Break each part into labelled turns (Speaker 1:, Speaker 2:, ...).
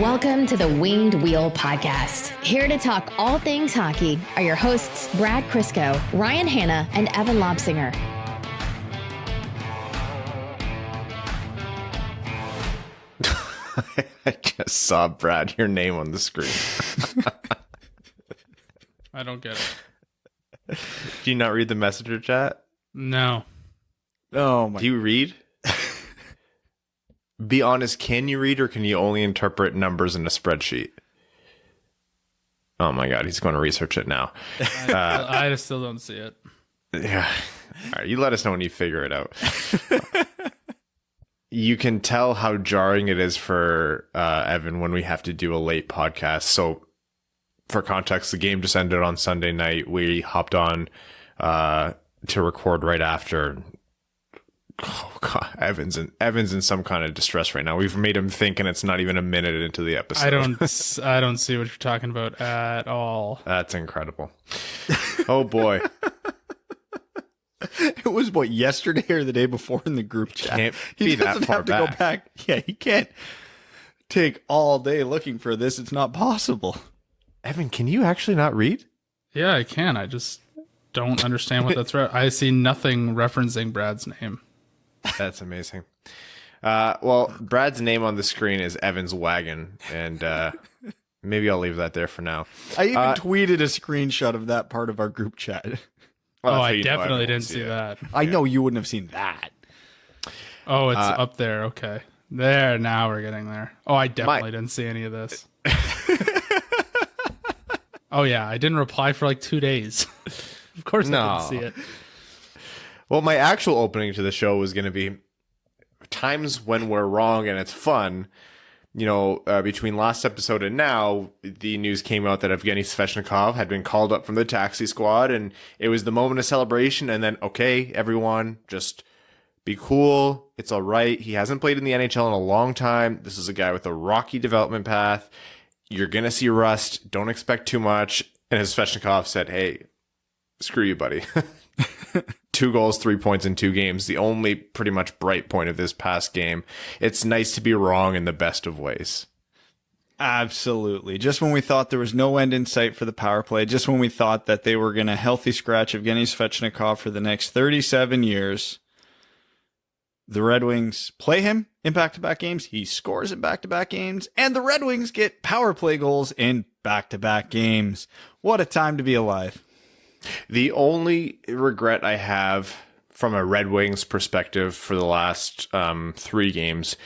Speaker 1: Welcome to the Winged Wheel Podcast. Here to talk all things hockey are your hosts, Brad Crisco, Ryan Hanna, and Evan Lobsinger.
Speaker 2: I just saw, Brad, your name on the screen.
Speaker 3: I don't get it.
Speaker 2: Do you not read the messenger chat?
Speaker 3: No.
Speaker 4: Oh my!
Speaker 2: Do you read? Be honest, can you read or can you only interpret numbers in a spreadsheet? Oh my God, he's going to research it now.
Speaker 3: I still don't see it.
Speaker 2: Yeah. All right, you let us know when you figure it out. You can tell how jarring it is for Evan when we have to do a late podcast. So for context, the game just ended on Sunday night. We hopped on to record right after. Oh God, Evan's in some kind of distress right now. We've made him think, and it's not even a minute into the episode.
Speaker 3: I don't see what you're talking about at all.
Speaker 2: That's incredible. Oh boy.
Speaker 4: It was yesterday or the day before in the group chat.
Speaker 2: Can't
Speaker 4: He
Speaker 2: be
Speaker 4: doesn't
Speaker 2: that far
Speaker 4: have to go back. Yeah, he can't take all day looking for this. It's not possible.
Speaker 2: Evan, can you actually not read?
Speaker 3: Yeah, I can. I just don't understand what that's. I see nothing referencing Brad's name.
Speaker 2: That's amazing. Well, Brad's name on the screen is Evan's Wagon, and maybe I'll leave that there for now.
Speaker 4: I even tweeted a screenshot of that part of our group chat.
Speaker 2: Well,
Speaker 3: I definitely didn't see that.
Speaker 4: I know you wouldn't have seen that.
Speaker 3: Oh, it's up there. Okay. There, now we're getting there. Oh, I definitely didn't see any of this. Oh, yeah. I didn't reply for like 2 days. Of course I didn't see it.
Speaker 2: Well, my actual opening to the show was going to be times when we're wrong and it's fun. You know, between last episode and now, the news came out that Evgeny Svechnikov had been called up from the taxi squad, and it was the moment of celebration. And then, okay, everyone, just be cool. It's all right. He hasn't played in the NHL in a long time. This is a guy with a rocky development path. You're going to see rust. Don't expect too much. And as Svechnikov said, hey, screw you, buddy. 2 goals, 3 points in 2 games. The only pretty much bright point of this past game. It's nice to be wrong in the best of ways.
Speaker 4: Absolutely. Just when we thought there was no end in sight for the power play, just when we thought that they were going to healthy scratch Evgeny Svechnikov for the next 37 years, the Red Wings play him in back-to-back games. He scores in back-to-back games, and the Red Wings get power play goals in back-to-back games. What a time to be alive.
Speaker 2: The only regret I have from a Red Wings perspective for the last 3 games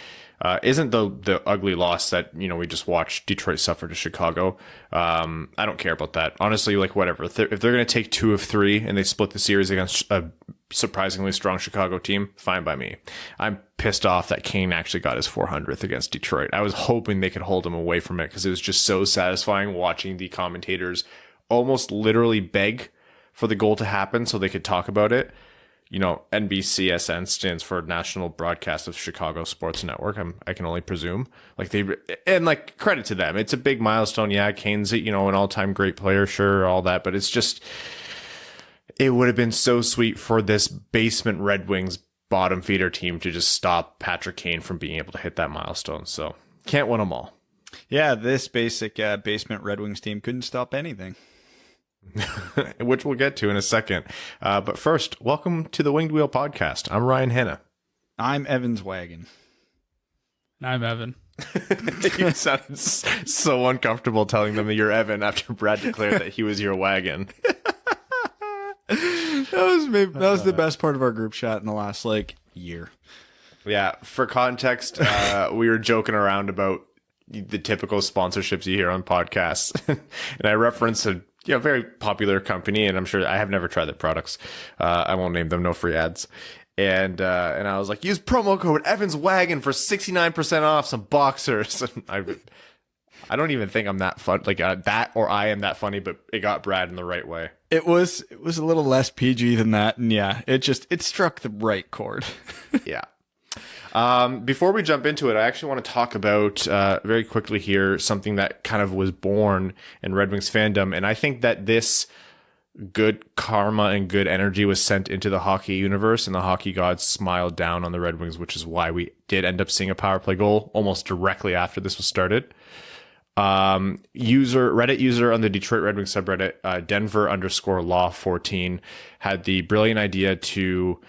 Speaker 2: isn't the ugly loss that, you know, we just watched Detroit suffer to Chicago. I don't care about that. Honestly, like, whatever. If they're going to take 2 of 3 and they split the series against a surprisingly strong Chicago team, fine by me. I'm pissed off that Kane actually got his 400th against Detroit. I was hoping they could hold him away from it because it was just so satisfying watching the commentators almost literally beg for the goal to happen so they could talk about it. You know, NBCSN stands for National Broadcast of Chicago Sports Network. I can only presume. Like, credit to them. It's a big milestone. Yeah, Kane's, you know, an all-time great player, sure, all that, but it's just, it would have been so sweet for this basement Red Wings bottom feeder team to just stop Patrick Kane from being able to hit that milestone. So, can't win them all.
Speaker 4: Yeah, this basic basement Red Wings team couldn't stop anything.
Speaker 2: Which we'll get to in a second. But first, welcome to the Winged Wheel Podcast. I'm Ryan Hanna.
Speaker 4: I'm Evan's Wagon.
Speaker 3: And I'm Evan.
Speaker 2: You sounded so uncomfortable telling them that you're Evan after Brad declared that he was your wagon.
Speaker 4: That was the best part of our group chat in the last, year.
Speaker 2: Yeah, for context, we were joking around about the typical sponsorships you hear on podcasts. And I referenced a very popular company, and I'm sure I have never tried their products. I won't name them, no free ads. And I was like, use promo code Evan's Wagon for 69% off some boxers. And I don't even think I'm that fun, that, or I am that funny, but it got Brad in the right way.
Speaker 4: It was a little less PG than that, and yeah, it struck the right chord.
Speaker 2: Yeah. Before we jump into it, I actually want to talk about very quickly here something that kind of was born in Red Wings fandom, and I think that this good karma and good energy was sent into the hockey universe, and the hockey gods smiled down on the Red Wings, which is why we did end up seeing a power play goal almost directly after this was started. Reddit user on the Detroit Red Wings subreddit, Denver_law14, had the brilliant idea to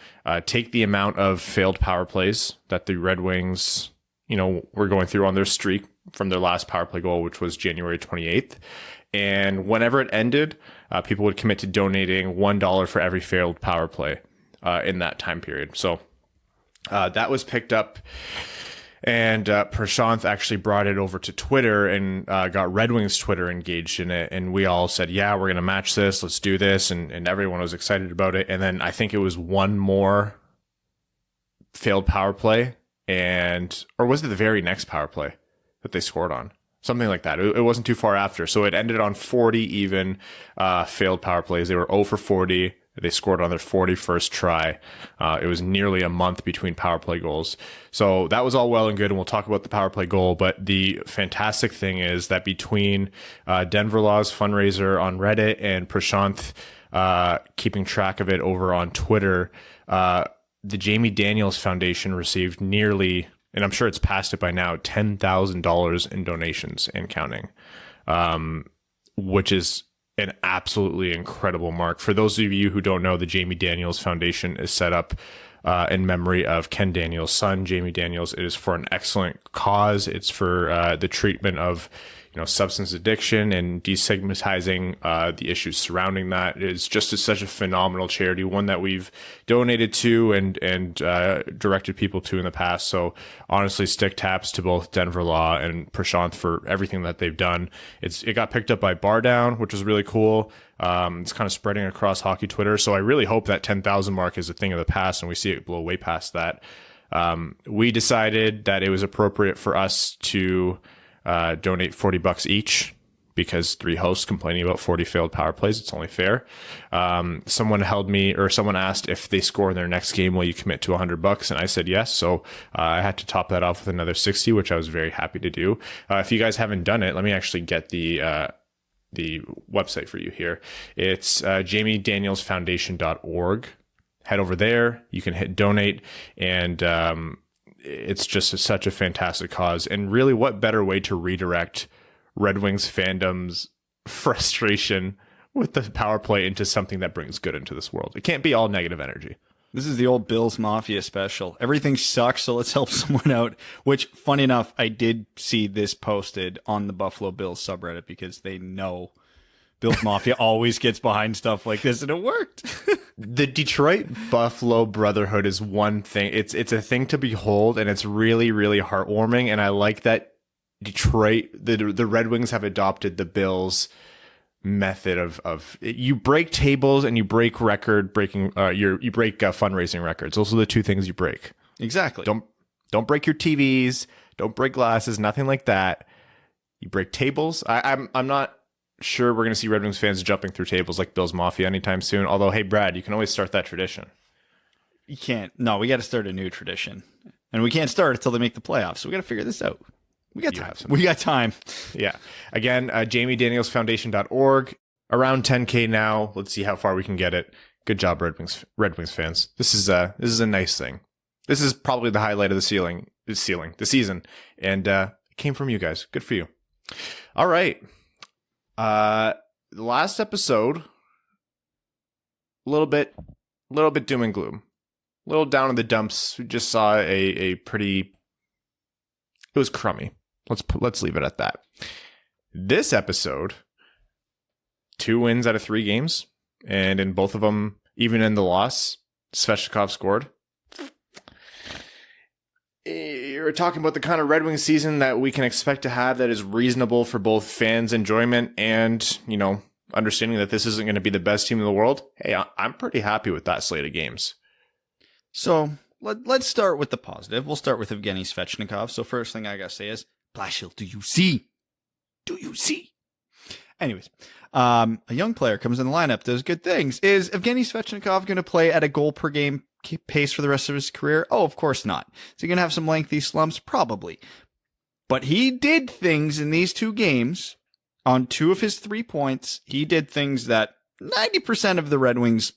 Speaker 2: take the amount of failed power plays that the Red Wings, were going through on their streak from their last power play goal, which was January 28th. And whenever it ended, people would commit to donating $1 for every failed power play in that time period. So that was picked up. And Prashanth actually brought it over to Twitter and got Red Wings Twitter engaged in it. And we all said, yeah, we're going to match this. Let's do this. And everyone was excited about it. And then I think it was one more failed power play. Or was it the very next power play that they scored on? Something like that. It wasn't too far after. So it ended on 40 even failed power plays. They were 0 for 40. They scored on their 41st try. It was nearly a month between power play goals. So that was all well and good, and we'll talk about the power play goal. But the fantastic thing is that between Denver Law's fundraiser on Reddit and Prashanth keeping track of it over on Twitter, the Jamie Daniels Foundation received nearly, and I'm sure it's past it by now, $10,000 in donations and counting, which is an absolutely incredible mark. For those of you who don't know, the Jamie Daniels Foundation is set up in memory of Ken Daniels' son, Jamie Daniels. It is for an excellent cause. It's for the treatment of substance addiction and destigmatizing the issues surrounding that. It's just such a phenomenal charity, one that we've donated to and directed people to in the past. So honestly, stick taps to both Denver Law and Prashanth for everything that they've done. It got picked up by Bar Down, which was really cool. It's kind of spreading across hockey Twitter. So I really hope that 10,000 mark is a thing of the past and we see it blow way past that. We decided that it was appropriate for us to donate $40 each because 3 hosts complaining about 40 failed power plays. It's only fair. Someone asked if they score in their next game, will you commit to $100? And I said yes. So I had to top that off with another 60, which I was very happy to do. If you guys haven't done it, let me actually get the website for you here. It's jamiedanielsfoundation.org. Head over there. You can hit donate, and it's just such a fantastic cause. And really, what better way to redirect Red Wings fandom's frustration with the power play into something that brings good into this world? It can't be all negative energy.
Speaker 4: This is the old Bills Mafia special. Everything sucks, so let's help someone out. Which, funny enough, I did see this posted on the Buffalo Bills subreddit because they know Bills Mafia always gets behind stuff like this, and it worked.
Speaker 2: The Detroit Buffalo Brotherhood is one thing. It's a thing to behold, and it's really, really heartwarming. And I like that Detroit, the Red Wings have adopted the Bills method of you break tables and you break you break fundraising records. Those are the two things you break.
Speaker 4: Exactly.
Speaker 2: Don't break your TVs. Don't break glasses. Nothing like that. You break tables. I'm not sure we're going to see Red Wings fans jumping through tables like Bills Mafia anytime soon. Although, hey, Brad, you can always start that tradition.
Speaker 4: You can't. No, we got to start a new tradition. And we can't start until they make the playoffs. So we got to figure this out. We got time. We got time.
Speaker 2: Yeah. Again, jamiedanielsfoundation.org. Around 10K now. Let's see how far we can get it. Good job, Red Wings fans. This is a nice thing. This is probably the highlight of the season. And it came from you guys. Good for you. All right. The last episode, a little bit doom and gloom, a little down in the dumps. We just saw it was crummy. Let's leave it at that. This episode, 2 wins out of 3 games, and in both of them, even in the loss, Svechnikov scored. You're talking about the kind of Red Wings season that we can expect to have that is reasonable for both fans' enjoyment and, understanding that this isn't going to be the best team in the world. Hey, I'm pretty happy with that slate of games.
Speaker 4: So let's start with the positive. We'll start with Evgeny Svechnikov. So first thing I got to say is, Blashill, do you see? Do you see? Anyways, a young player comes in the lineup, does good things. Is Evgeny Svechnikov going to play at a goal per game pace for the rest of his career? Oh, of course not. Is he going to have some lengthy slumps? Probably. But he did things in these 2 games. On 2 of his 3 points, he did things that 90% of the Red Wings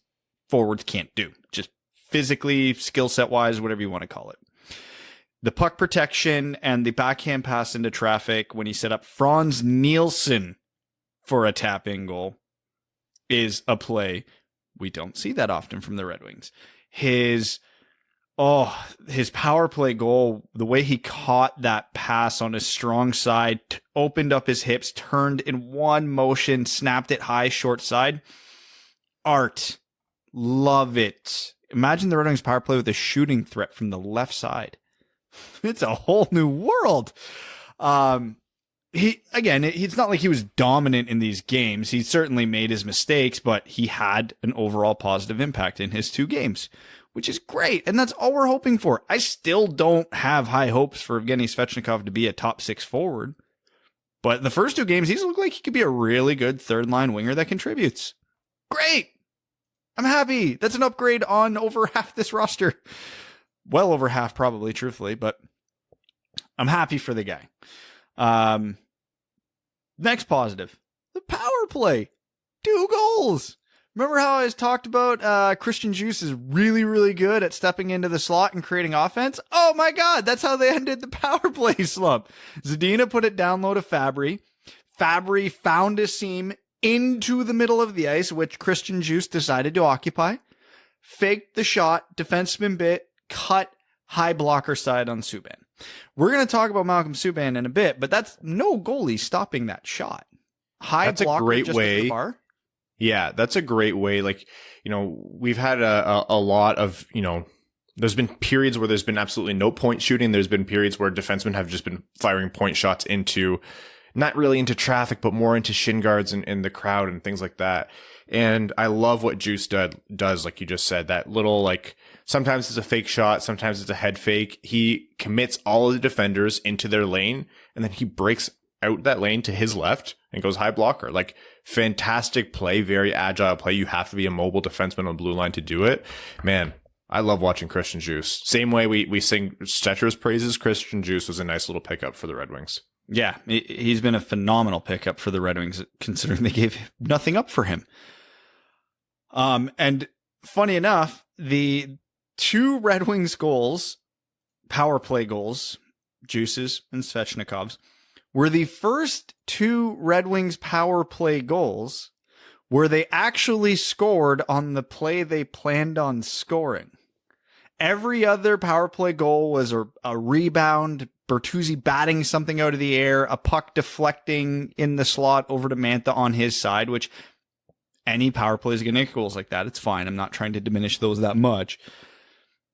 Speaker 4: forwards can't do. Just physically, skill set wise, whatever you want to call it. The puck protection and the backhand pass into traffic when he set up Franz Nielsen for a tap-in goal is a play we don't see that often from the Red Wings. His power play goal, the way he caught that pass on his strong side, opened up his hips, turned in one motion, snapped it high, short side. Art. Love it. Imagine the Red Wings power play with a shooting threat from the left side. It's a whole new world. It's not like he was dominant in these games. He certainly made his mistakes, but he had an overall positive impact in his 2 games, which is great. And that's all we're hoping for. I still don't have high hopes for Evgeny Svechnikov to be a top 6 forward. But the first 2 games, he's looked like he could be a really good third line winger that contributes. Great. I'm happy. That's an upgrade on over half this roster. Well over half, probably, truthfully, but I'm happy for the guy. Next positive, the power play. 2 goals. Remember how I talked about Christian Djoos is really, really good at stepping into the slot and creating offense? Oh my God, that's how they ended the power play slump. Zadina put it down low to Fabry. Fabry found a seam into the middle of the ice, which Christian Djoos decided to occupy. Faked the shot, defenseman bit, cut, high blocker side on Subban. We're going to talk about Malcolm Subban in a bit, but that's no goalie stopping that shot. That's blocker, a great way. At the bar.
Speaker 2: Yeah, that's a great way. Like, we've had a lot of, there's been periods where there's been absolutely no point shooting. There's been periods where defensemen have just been firing point shots into, not really into traffic, but more into shin guards and the crowd and things like that. And I love what Juice does, like you just said, that little, like, sometimes it's a fake shot, sometimes it's a head fake. He commits all of the defenders into their lane, and then he breaks out that lane to his left and goes high blocker. Like, fantastic play, very agile play. You have to be a mobile defenseman on blue line to do it. Man, I love watching Christian Djoos. Same way we sing Stetcher's praises, Christian Djoos was a nice little pickup for the Red Wings.
Speaker 4: Yeah, he's been a phenomenal pickup for the Red Wings, considering they gave nothing up for him. And funny enough, the 2 Red Wings goals, power play goals, Djoos's and Svechnikov's, were the first 2 Red Wings power play goals where they actually scored on the play they planned on scoring. Every other power play goal was a rebound, Bertuzzi batting something out of the air, a puck deflecting in the slot over to Mantha on his side, which any power play is going to get goals like that. It's fine. I'm not trying to diminish those that much.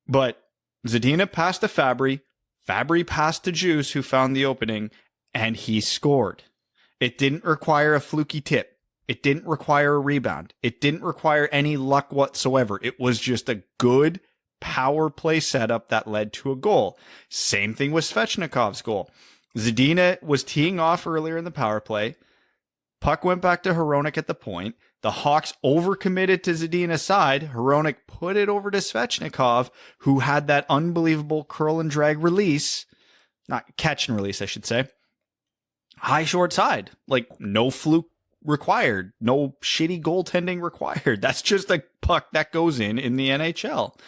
Speaker 4: But Zadina passed to Fabry. Fabry passed to Djoos, who found the opening, and he scored. It didn't require a fluky tip. It didn't require a rebound. It didn't require any luck whatsoever. It was just a good power play setup that led to a goal. Same thing with Svechnikov's goal. Zadina was teeing off earlier in the power play. Puck went back to Hronek at the point. The Hawks overcommitted to Zadina's side. Hronek put it over to Svechnikov, who had that unbelievable curl and drag release. Not catch and release, I should say. High short side. Like, no fluke required. No shitty goaltending required. That's just a puck that goes in the NHL.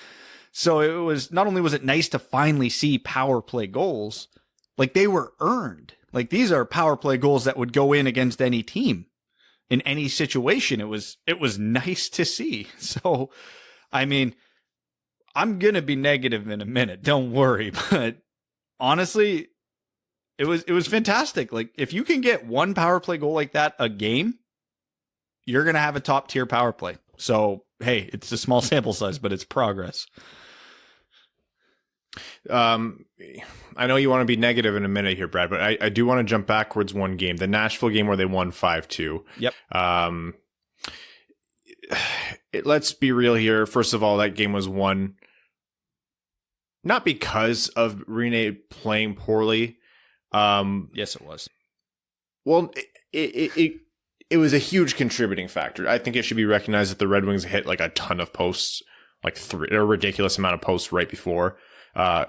Speaker 4: So it was, not only was it nice to finally see power play goals, like they were earned. Like, these are power play goals that would go in against any team in any situation. It was nice to see. So, I mean, I'm going to be negative in a minute. Don't worry. But honestly, it was fantastic. Like, if you can get one power play goal like that a game, you're going to have a top tier power play. So, hey, it's a small sample size, but it's progress.
Speaker 2: I know you want to be negative in a minute here, Brad, but I do want to jump backwards one game, the Nashville game where they won 5-2.
Speaker 4: Yep.
Speaker 2: Let's be real here. First of all, that game was won not because of Rene playing poorly.
Speaker 4: Yes, it was.
Speaker 2: Well, it was a huge contributing factor. I think it should be recognized that the Red Wings hit like a ton of posts, like a ridiculous amount of posts right before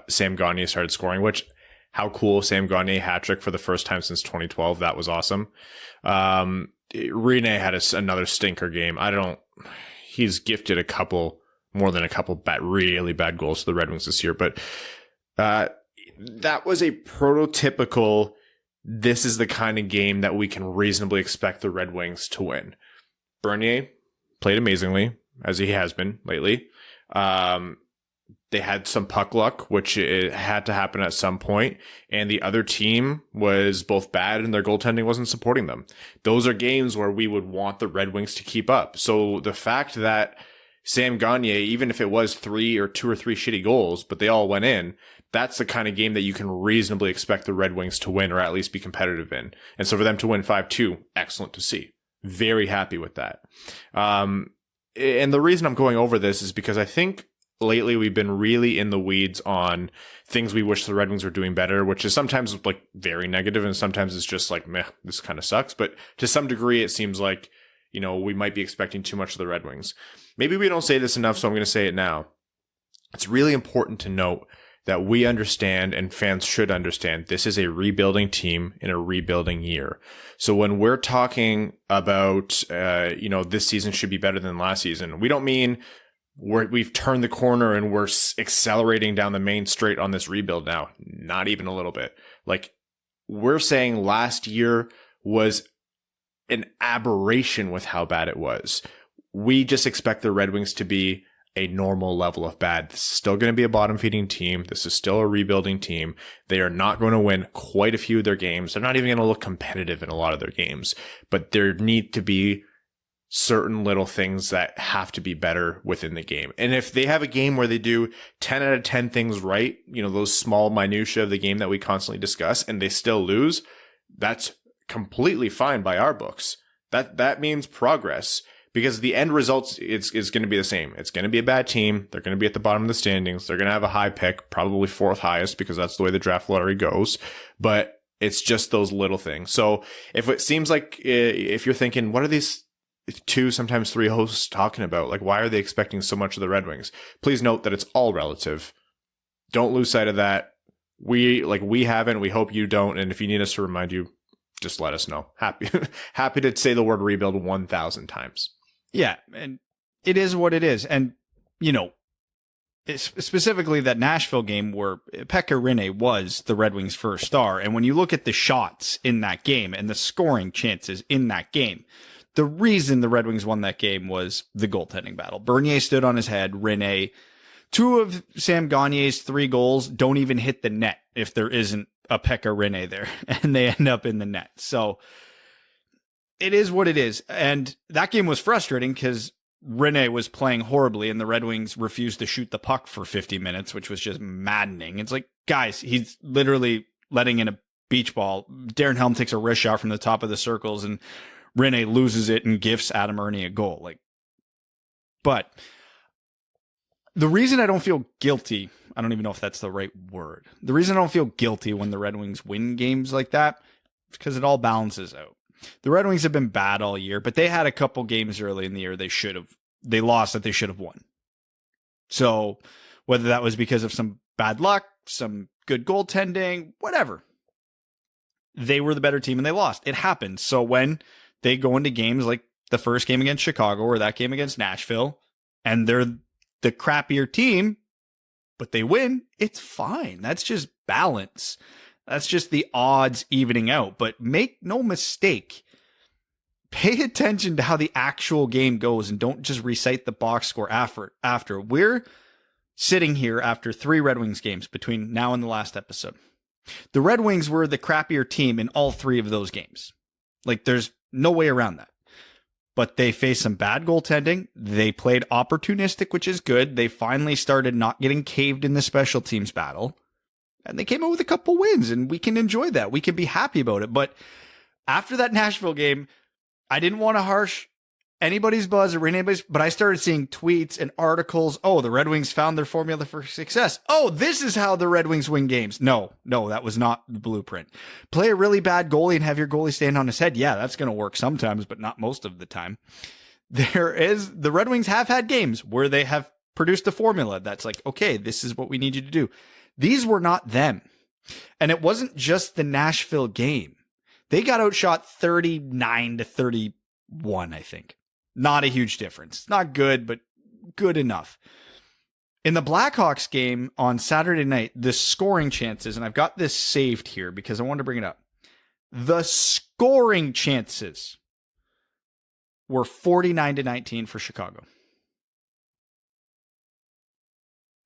Speaker 2: Sam Gagner started scoring, which How cool, Sam Gagner hat-trick for the first time since 2012. That was awesome. Rene had another stinker game. He's gifted more than a couple really bad goals to the Red Wings this year, but that was a prototypical, this is the kind of game that we can reasonably expect the Red Wings to win. Bernier played amazingly, as he has been lately. They had some puck luck, which it had to happen at some point, and the other team was both bad and their goaltending wasn't supporting them. Those are games where we would want the Red Wings to keep up. So the fact that Sam Gagner, even if it was 2 or 3 shitty goals, but they all went in, that's the kind of game that you can reasonably expect the Red Wings to win or at least be competitive in. And so for them to win 5-2, excellent to see. Very happy with that. And the reason I'm going over this is because I think lately we've been really in the weeds on things we wish the Red Wings were doing better, which is sometimes like very negative and sometimes it's just like, meh, this kind of sucks. But to some degree, it seems like, we might be expecting too much of the Red Wings. Maybe we don't say this enough, so I'm going to say it now. It's really important to note that we understand, and fans should understand, this is a rebuilding team in a rebuilding year. So when we're talking about, this season should be better than last season, we don't mean we've turned the corner and we're accelerating down the main straight on this rebuild now. Not even a little bit. Like, we're saying last year was an aberration with how bad it was. We just expect the Red Wings to be a normal level of bad. This is still going to be a bottom feeding team. This is still a rebuilding team. They are not going to win quite a few of their games. They're not even going to look competitive in a lot of their games, but there need to be certain little things that have to be better within the game. And if they have a game where they do 10 out of 10 things right, those small minutia of the game that we constantly discuss, and they still lose, that's completely fine by our books. That means progress. Because the end results is going to be the same. It's going to be a bad team. They're going to be at the bottom of the standings. They're going to have a high pick, probably 4th highest, because that's the way the draft lottery goes. But it's just those little things. So if it seems like, if you're thinking, what are these 2, sometimes 3 hosts talking about? Like, why are they expecting so much of the Red Wings? Please note that it's all relative. Don't lose sight of that. We haven't. We hope you don't. And if you need us to remind you, just let us know. Happy to say the word rebuild 1,000 times.
Speaker 4: Yeah, and it is what it is. And, specifically that Nashville game where Pekka Rinne was the Red Wings' first star. And when you look at the shots in that game and the scoring chances in that game, the reason the Red Wings won that game was the goaltending battle. Bernier stood on his head. Rinne, 2 of Sam Gagner's 3 goals don't even hit the net if there isn't a Pekka Rinne there, and they end up in the net. So it is what it is. And that game was frustrating because Rinne was playing horribly and the Red Wings refused to shoot the puck for 50 minutes, which was just maddening. It's like, guys, he's literally letting in a beach ball. Darren Helm takes a wrist shot from the top of the circles and Rinne loses it and gifts Adam Ernie a goal. But the reason I don't feel guilty, I don't even know if that's the right word. The reason I don't feel guilty when the Red Wings win games like that is because it all balances out. The Red Wings have been bad all year, but they had a couple games early in the year they lost that they should have won. So whether that was because of some bad luck, some good goaltending, whatever, they were the better team and they lost. It happens. So when they go into games like the first game against Chicago or that game against Nashville, and they're the crappier team, but they win, it's fine. That's just balance. That's just the odds evening out. But make no mistake, pay attention to how the actual game goes and don't just recite the box score after. We're sitting here after 3 Red Wings games between now and the last episode. The Red Wings were the crappier team in all 3 of those games. There's no way around that. But they faced some bad goaltending. They played opportunistic, which is good. They finally started not getting caved in the special teams battle. And they came out with a couple wins, and we can enjoy that. We can be happy about it. But after that Nashville game, I didn't want to harsh anybody's buzz or anybody's, but I started seeing tweets and articles. Oh, the Red Wings found their formula for success. Oh, this is how the Red Wings win games. No, that was not the blueprint. Play a really bad goalie and have your goalie stand on his head. Yeah, that's going to work sometimes, but not most of the time. The Red Wings have had games where they have produced a formula that's like, okay, this is what we need you to do. These were not them. And it wasn't just the Nashville game. They got outshot 39-31, I think. Not a huge difference. Not good, but good enough. In the Blackhawks game on Saturday night, the scoring chances, and I've got this saved here because I wanted to bring it up. The scoring chances were 49-19 for Chicago.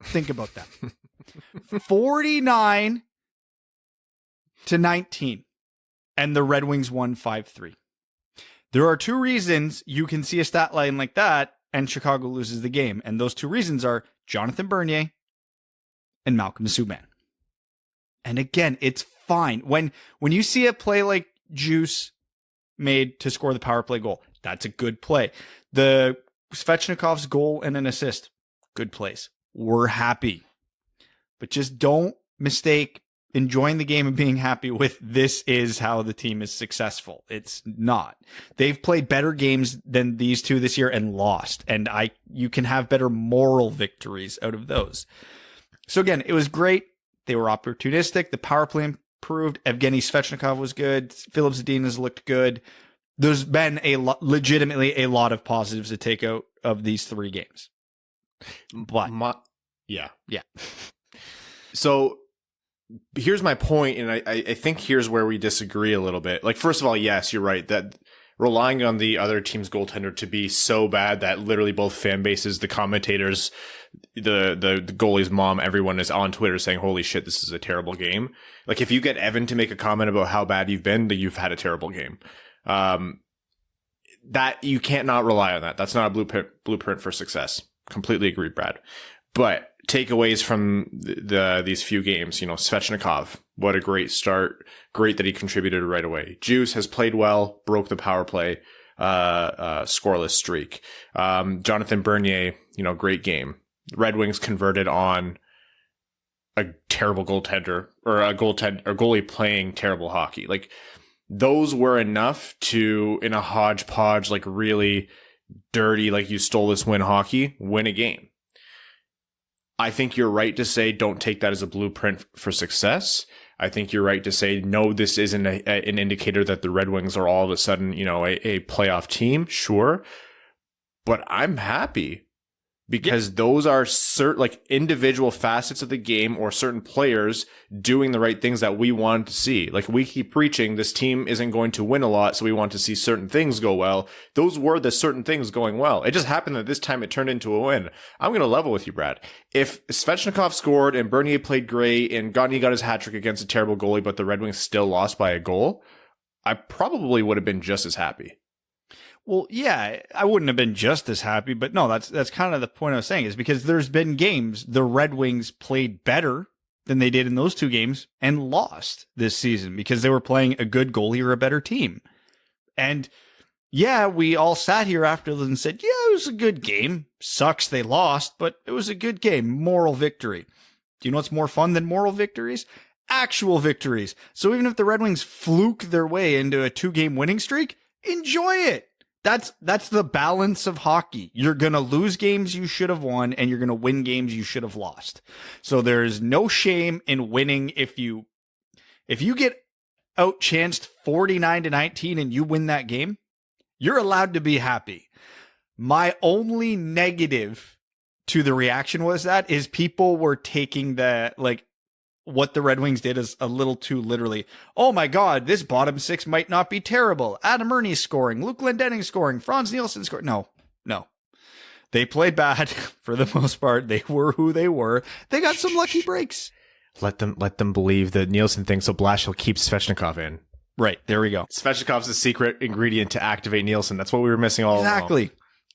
Speaker 4: Think about that. 49-19. And the Red Wings won 5-3. There are two reasons you can see a stat line like that and Chicago loses the game. And those two reasons are Jonathan Bernier and Malcolm Subban. And again, it's fine. When you see a play like Juice made to score the power play goal, that's a good play. The Svechnikov's goal and an assist, good plays. We're happy. But just don't mistake enjoying the game and being happy with this is how the team is successful. It's not. They've played better games than these two this year and lost. And you can have better moral victories out of those. So again, it was great. They were opportunistic. The power play improved. Evgeny Svechnikov was good. Philip Zadina has looked good. There's been legitimately a lot of positives to take out of these three games. But
Speaker 2: yeah.
Speaker 4: So
Speaker 2: here's my point, and I think here's where we disagree a little bit. Like, first of all, yes, you're right that relying on the other team's goaltender to be so bad that literally both fan bases, the commentators, the goalie's mom, everyone is on Twitter saying, holy shit, this is a terrible game. Like, if you get Evan to make a comment about how bad you've been, then you've had a terrible game. That you can't not rely on that. That's not a blueprint for success. Completely agree, Brad. But takeaways from these few games, Svechnikov, what a great start. Great that he contributed right away. Juice has played well, broke the power play, scoreless streak. Jonathan Bernier, great game. Red Wings converted on a terrible goaltender or a goalie playing terrible hockey. Like, those were enough to, in a hodgepodge, like really dirty, like you stole this win hockey, win a game. I think you're right to say don't take that as a blueprint for success. I think you're right to say, no, this isn't an indicator that the Red Wings are all of a sudden, a playoff team. Sure. But I'm happy because those are certain, like, individual facets of the game or certain players doing the right things that we want to see. Like, we keep preaching this team isn't going to win a lot, so we want to see certain things go well. Those were the certain things going well. It just happened that this time it turned into a win. I'm going to level with you, Brad. If Svechnikov scored and Bernier played great and Gagné got his hat trick against a terrible goalie, but the Red Wings still lost by a goal, I probably would have been just as happy.
Speaker 4: Well, yeah, I wouldn't have been just as happy, but no, that's kind of the point I was saying, is because there's been games the Red Wings played better than they did in those two games and lost this season because they were playing a good goalie or a better team. And yeah, we all sat here after and said, yeah, it was a good game. Sucks they lost, but it was a good game. Moral victory. Do you know what's more fun than moral victories? Actual victories. So even if the Red Wings fluke their way into a 2-game winning streak, enjoy it. That's the balance of hockey. You're going to lose games you should have won, and you're going to win games you should have lost. So there's no shame in winning. If you get outchanced 49-19 and you win that game, you're allowed to be happy. My only negative to the reaction is people were taking what the Red Wings did is a little too literally. Oh my God, this bottom six might not be terrible. Adam Ernie's scoring, Luke Glendening scoring, Franz Nielsen scoring. No. They played bad for the most part. They were who they were. They got some lucky breaks.
Speaker 2: Let them believe the Nielsen thing so Blashill keeps Svechnikov in.
Speaker 4: Right, there we go.
Speaker 2: Svechnikov's the secret ingredient to activate Nielsen. That's what we were missing all along.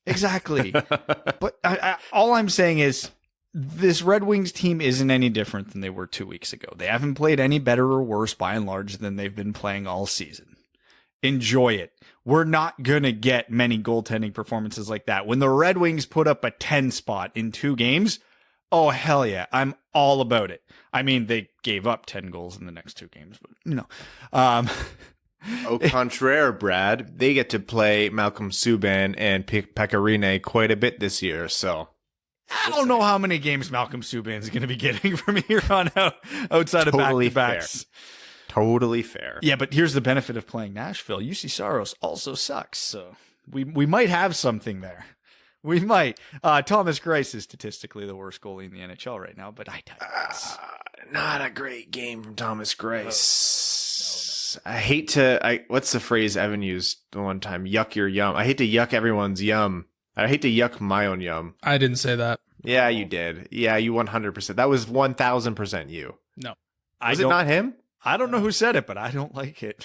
Speaker 4: Exactly. But all I'm saying is, this Red Wings team isn't any different than they were 2 weeks ago. They haven't played any better or worse by and large than they've been playing all season. Enjoy it. We're not going to get many goaltending performances like that. When the Red Wings put up a 10 spot in 2 games, oh, hell yeah. I'm all about it. I mean, they gave up 10 goals in the next 2 games, but
Speaker 2: Au contraire, Brad. They get to play Malcolm Subban and Pekka Rinne quite a bit this year, so
Speaker 4: I don't know how many games Malcolm Subban's going to be getting from here on out, outside of back-to-backs.
Speaker 2: Totally fair.
Speaker 4: Yeah, but here's the benefit of playing Nashville. UC Saros also sucks, so we might have something there. We might. Thomas Greiss is statistically the worst goalie in the NHL right now, but I digress.
Speaker 2: Not a great game from Thomas Greiss. No. I hate to. What's the phrase Evan used the one time? Yuck your yum. I hate to yuck everyone's yum. I hate to yuck my own yum.
Speaker 3: I didn't say that.
Speaker 2: Yeah, you did. Yeah, you 100%. That was 1,000% you.
Speaker 3: No.
Speaker 2: Was it not him?
Speaker 4: I don't know who said it, but I don't like it.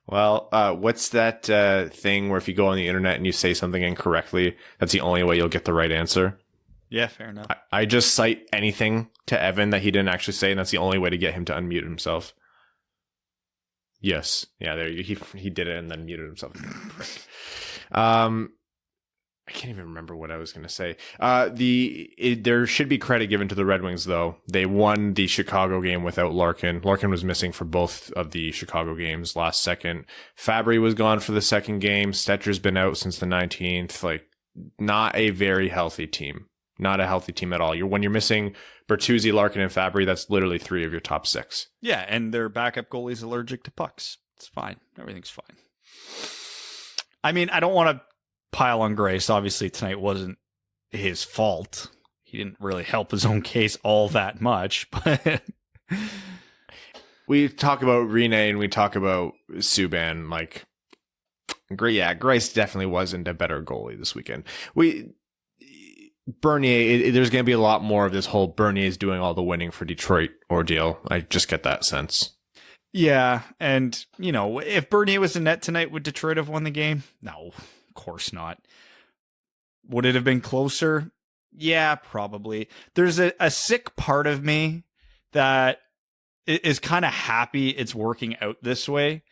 Speaker 2: Well, what's that thing where if you go on the internet and you say something incorrectly, that's the only way you'll get the right answer?
Speaker 4: Yeah, fair enough.
Speaker 2: I just cite anything to Evan that he didn't actually say, and that's the only way to get him to unmute himself. Yes. Yeah, there you go. He did it and then muted himself. I can't even remember what I was going to say. There should be credit given to the Red Wings, though. They won the Chicago game without Larkin. Larkin was missing for both of the Chicago games last second. Fabry was gone for the second game. Stetcher's been out since the 19th. Like, not a very healthy team. Not a healthy team at all. When you're missing Bertuzzi, Larkin, and Fabry, that's literally 3 of your top 6.
Speaker 4: Yeah, and their backup goalie's allergic to pucks. It's fine. Everything's fine. I mean, I don't want to pile on Grace. Obviously, tonight wasn't his fault. He didn't really help his own case all that much, but
Speaker 2: we talk about Rene and we talk about Subban. Like, Grace definitely wasn't a better goalie this weekend. Bernier, there's going to be a lot more of this whole Bernier's doing all the winning for Detroit ordeal. I just get that sense.
Speaker 4: Yeah, and, if Bernier was in net tonight, would Detroit have won the game? No, of course not. Would it have been closer? Yeah, probably. There's a sick part of me that is kind of happy it's working out this way.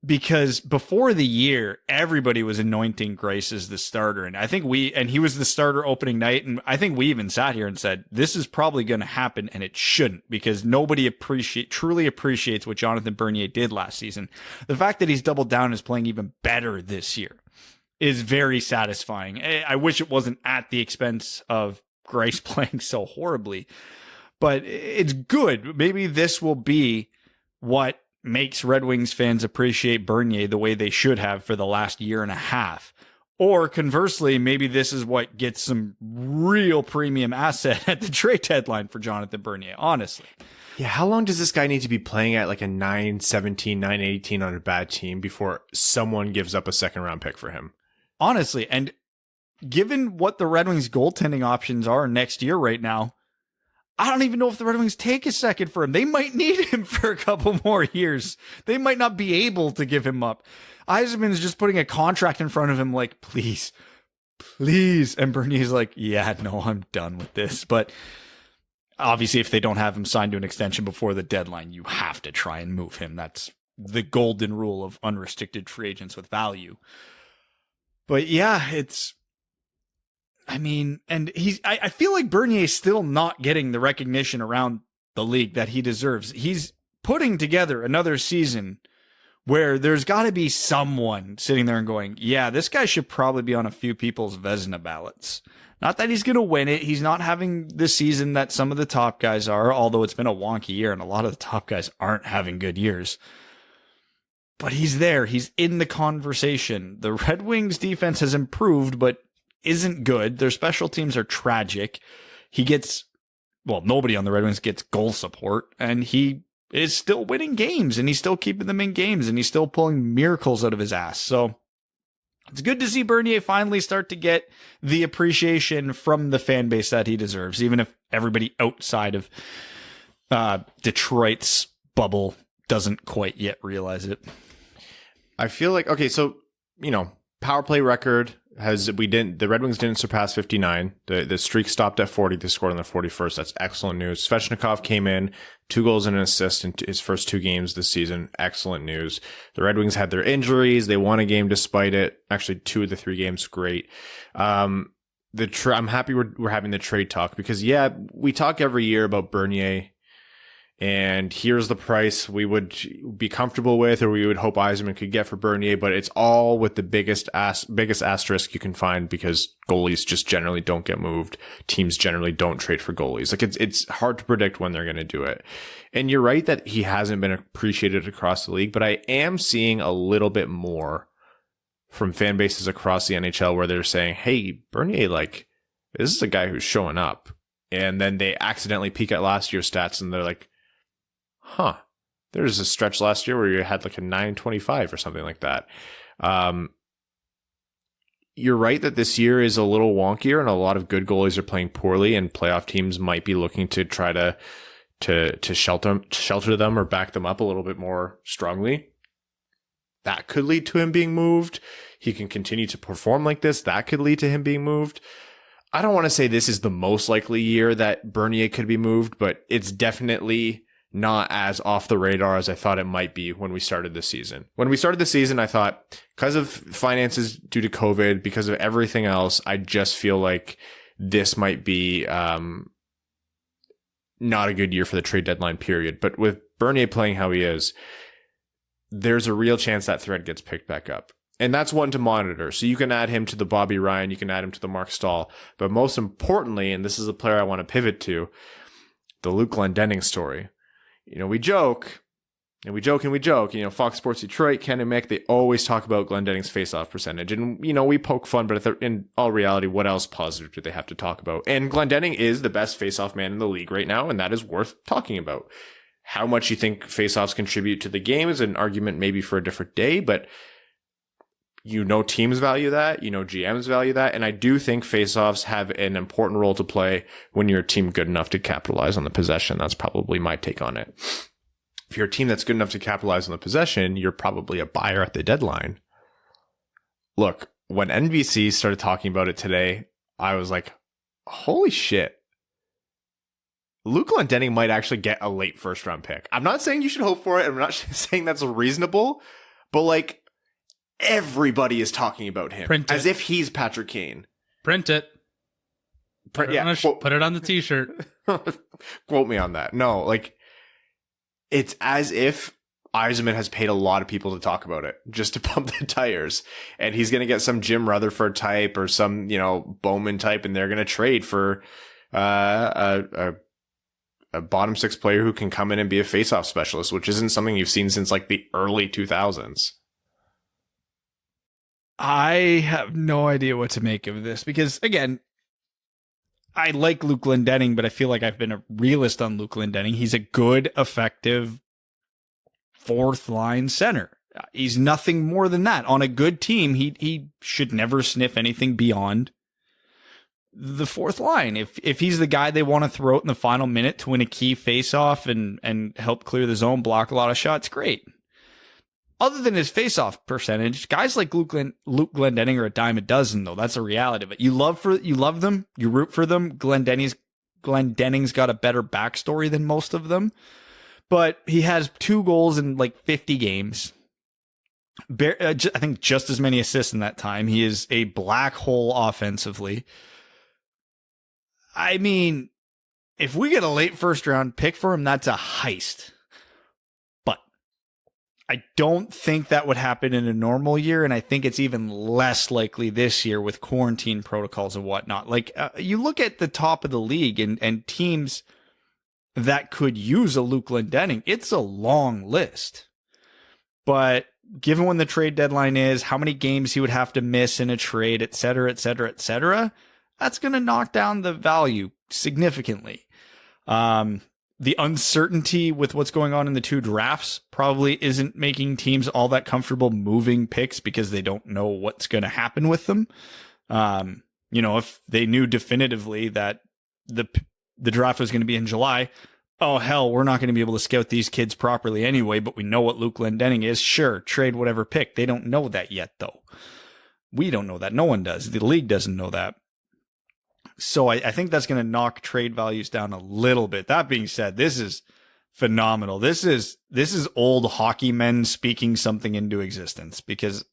Speaker 4: Because before the year, everybody was anointing Grace as the starter. And I think he was the starter opening night. And I think we even sat here and said, this is probably going to happen. And it shouldn't, because nobody truly appreciates what Jonathan Bernier did last season. The fact that he's doubled down and is playing even better this year is very satisfying. I wish it wasn't at the expense of Grace playing so horribly, but it's good. Maybe this will be what makes Red Wings fans appreciate Bernier the way they should have for the last year and a half. Or conversely, maybe this is what gets some real premium asset at the trade deadline for Jonathan Bernier, honestly.
Speaker 2: Yeah, how long does this guy need to be playing at like a 9-17, 9-18 on a bad team before someone gives up a second-round pick for him?
Speaker 4: Honestly, and given what the Red Wings goaltending options are next year right now, I don't even know if the Red Wings take a second for him. They might need him for a couple more years. They might not be able to give him up. Yzerman's just putting a contract in front of him like, please. And Bernier's like, yeah, no, I'm done with this. But obviously, if they don't have him signed to an extension before the deadline, you have to try and move him. That's the golden rule of unrestricted free agents with value. But yeah, and I feel like Bernier is still not getting the recognition around the league that he deserves. He's putting together another season where there's got to be someone sitting there and going, yeah, this guy should probably be on a few people's Vezina ballots. Not that he's going to win it. He's not having the season that some of the top guys are, although it's been a wonky year and a lot of the top guys aren't having good years. But he's there. He's in the conversation. The Red Wings defense has improved, but isn't good. Their special teams are tragic. Nobody on the Red Wings gets goal support, and he is still winning games, and he's still keeping them in games, and he's still pulling miracles out of his ass. So it's good to see Bernier finally start to get the appreciation from the fan base that he deserves, even if everybody outside of Detroit's bubble doesn't quite yet realize it.
Speaker 2: I feel like, okay, so, power play record the Red Wings didn't surpass 59. The streak stopped at 40. They scored on the 41st. That's excellent news. Svechnikov came in, 2 goals and an assist in his first 2 games this season. Excellent news. The Red Wings had their injuries. They won a game despite it. Actually, 2 of the 3 games, great. I'm happy we're having the trade talk because, yeah, we talk every year about Bernier and here's the price we would be comfortable with, or we would hope Yzerman could get for Bernier, but it's all with the biggest asterisk you can find, because goalies just generally don't get moved. Teams generally don't trade for goalies. Like it's hard to predict when they're going to do it. And you're right that he hasn't been appreciated across the league, but I am seeing a little bit more from fan bases across the NHL where they're saying, hey, Bernier, like, this is a guy who's showing up. And then they accidentally peek at last year's stats and they're like, huh, there's a stretch last year where you had like a 925 or something like that. You're right that this year is a little wonkier and a lot of good goalies are playing poorly, and playoff teams might be looking to try to shelter them or back them up a little bit more strongly. That could lead to him being moved. He can continue to perform like this. That could lead to him being moved. I don't want to say this is the most likely year that Bernier could be moved, but it's definitely not as off the radar as I thought it might be when we started the season. When we started the season, I thought, because of finances due to COVID, because of everything else, I just feel like this might be not a good year for the trade deadline period. But with Bernier playing how he is, there's a real chance that thread gets picked back up. And that's one to monitor. So you can add him to the Bobby Ryan, you can add him to the Mark Stahl. But most importantly, and this is a player I want to pivot to, the Luke Glendening story. You know, we joke, you know, Fox Sports Detroit, Ken and Mick, they always talk about Glendening's faceoff percentage. And, you know, we poke fun, but in all reality, what else positive do they have to talk about? And Glendening is the best faceoff man in the league right now, and that is worth talking about. How much you think faceoffs contribute to the game is an argument maybe for a different day, but you know teams value that, you know GMs value that, and I do think faceoffs have an important role to play when you're a team good enough to capitalize on the possession. That's probably my take on it. If you're a team that's good enough to capitalize on the possession, you're probably a buyer at the deadline. Look, when NBC started talking about it today, I was like, holy shit. Luke Glendening might actually get a late first round pick. I'm not saying you should hope for it. I'm not saying that's reasonable, but like, everybody is talking about him as if he's Patrick Kane.
Speaker 3: Print it. Put it on the t-shirt.
Speaker 2: Quote me on that. No, like, it's as if Yzerman has paid a lot of people to talk about it just to pump the tires, and he's going to get some Jim Rutherford type or some, you know, Bowman type, and they're going to trade for a bottom six player who can come in and be a faceoff specialist, which isn't something you've seen since like the early 2000s.
Speaker 4: I have no idea what to make of this because, again, I like Luke Glendening, but I feel like I've been a realist on Luke Glendening. He's a good, effective fourth line center. He's nothing more than that. On a good team, he should never sniff anything beyond the fourth line. If he's the guy they want to throw out in the final minute to win a key faceoff and help clear the zone, block a lot of shots, great. Other than his faceoff percentage, guys like Luke Glendening are a dime a dozen, though. That's a reality of it. You love them, you root for them. Glendening's got a better backstory than most of them, but he has 2 goals in like 50 games. I think just as many assists in that time. He is a black hole offensively. I mean, if we get a late first round pick for him, that's a heist. I don't think that would happen in a normal year, and I think it's even less likely this year with quarantine protocols and whatnot. Like, you look at the top of the league and teams that could use a Luke Glendening, it's a long list. But given when the trade deadline is, how many games he would have to miss in a trade, et cetera, et cetera, et cetera, that's going to knock down the value significantly. The uncertainty with what's going on in the 2 drafts probably isn't making teams all that comfortable moving picks because they don't know what's going to happen with them. You know, if they knew definitively that the draft was going to be in July, oh, hell, we're not going to be able to scout these kids properly anyway, but we know what Luke Glendening is. Sure, trade whatever pick. They don't know that yet, though. We don't know that. No one does. The league doesn't know that. So I think that's going to knock trade values down a little bit. That being said, this is phenomenal. This is old hockey men speaking something into existence because,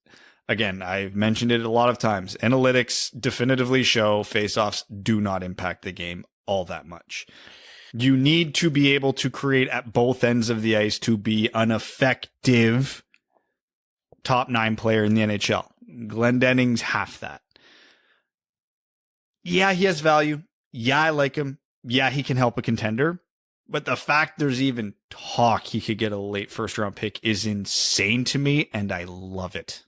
Speaker 4: again, I've mentioned it a lot of times. Analytics definitively show faceoffs do not impact the game all that much. You need to be able to create at both ends of the ice to be an effective top 9 player in the NHL. Glendening's half that. Yeah, he has value. Yeah, I like him. Yeah, he can help a contender. But the fact there's even talk he could get a late first round pick is insane to me, and I love it.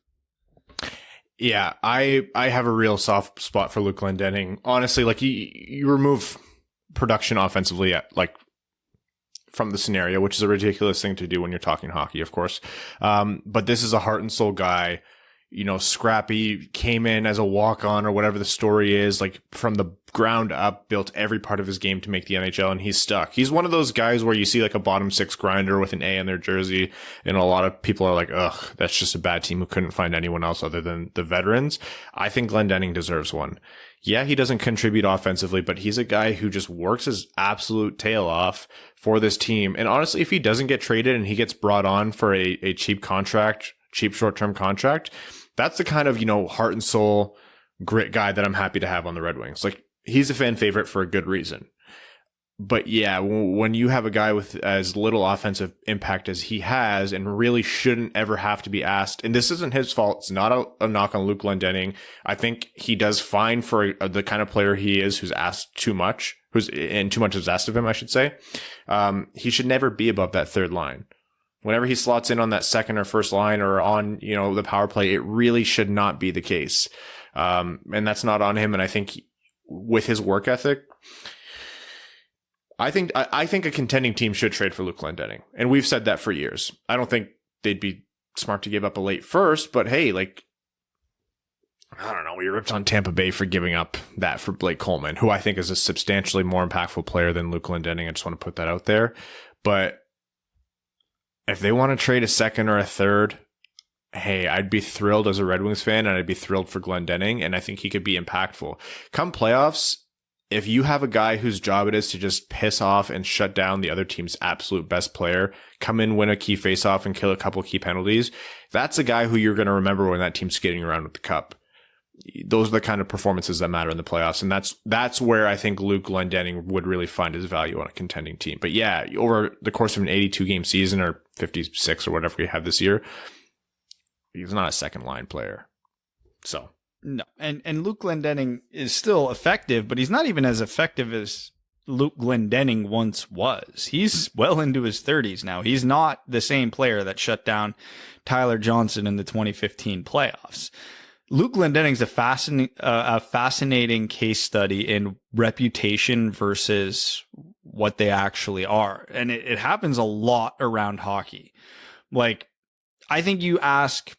Speaker 2: Yeah, I have a real soft spot for Luke Glendening. Honestly, like you remove production offensively from the scenario, which is a ridiculous thing to do when you're talking hockey, of course. But this is a heart and soul guy, scrappy, came in as a walk-on or whatever the story is, like from the ground up, built every part of his game to make the NHL, and he's stuck. He's one of those guys where you see like a bottom 6 grinder with an A in their jersey, and a lot of people are like, ugh, that's just a bad team who couldn't find anyone else other than the veterans. I think Glendening deserves one. Yeah, he doesn't contribute offensively, but he's a guy who just works his absolute tail off for this team. And honestly, if he doesn't get traded and he gets brought on for a cheap contract, cheap short-term contract, that's the kind of, heart and soul grit guy that I'm happy to have on the Red Wings. Like, he's a fan favorite for a good reason. But yeah, when you have a guy with as little offensive impact as he has and really shouldn't ever have to be asked, and this isn't his fault, it's not a knock on Luke Glendening. I think he does fine for the kind of player he is, who's asked too much, and too much is asked of him, I should say. He should never be above that third line. Whenever he slots in on that second or first line or on, the power play, it really should not be the case. And that's not on him. And I think with his work ethic, I think a contending team should trade for Luke Glendening. And we've said that for years. I don't think they'd be smart to give up a late first, but hey, I don't know. We ripped on Tampa Bay for giving up that for Blake Coleman, who I think is a substantially more impactful player than Luke Glendening. I just want to put that out there. But if they want to trade a second or a third, hey, I'd be thrilled as a Red Wings fan, and I'd be thrilled for Glendening, and I think he could be impactful. Come playoffs, if you have a guy whose job it is to just piss off and shut down the other team's absolute best player, come in, win a key faceoff, and kill a couple key penalties, that's a guy who you're going to remember when that team's skating around with the cup. Those are the kind of performances that matter in the playoffs, and that's where I think Luke Glendening would really find his value on a contending team. But yeah, over the course of an 82-game season or 56 or whatever we have this year, he's not a second-line player. So
Speaker 4: no, and Luke Glendening is still effective, but he's not even as effective as Luke Glendening once was. He's well into his 30s now. He's not the same player that shut down Tyler Johnson in the 2015 playoffs. Luke Glendening's a fascinating case study in reputation versus what they actually are. And it happens a lot around hockey. Like, I think you ask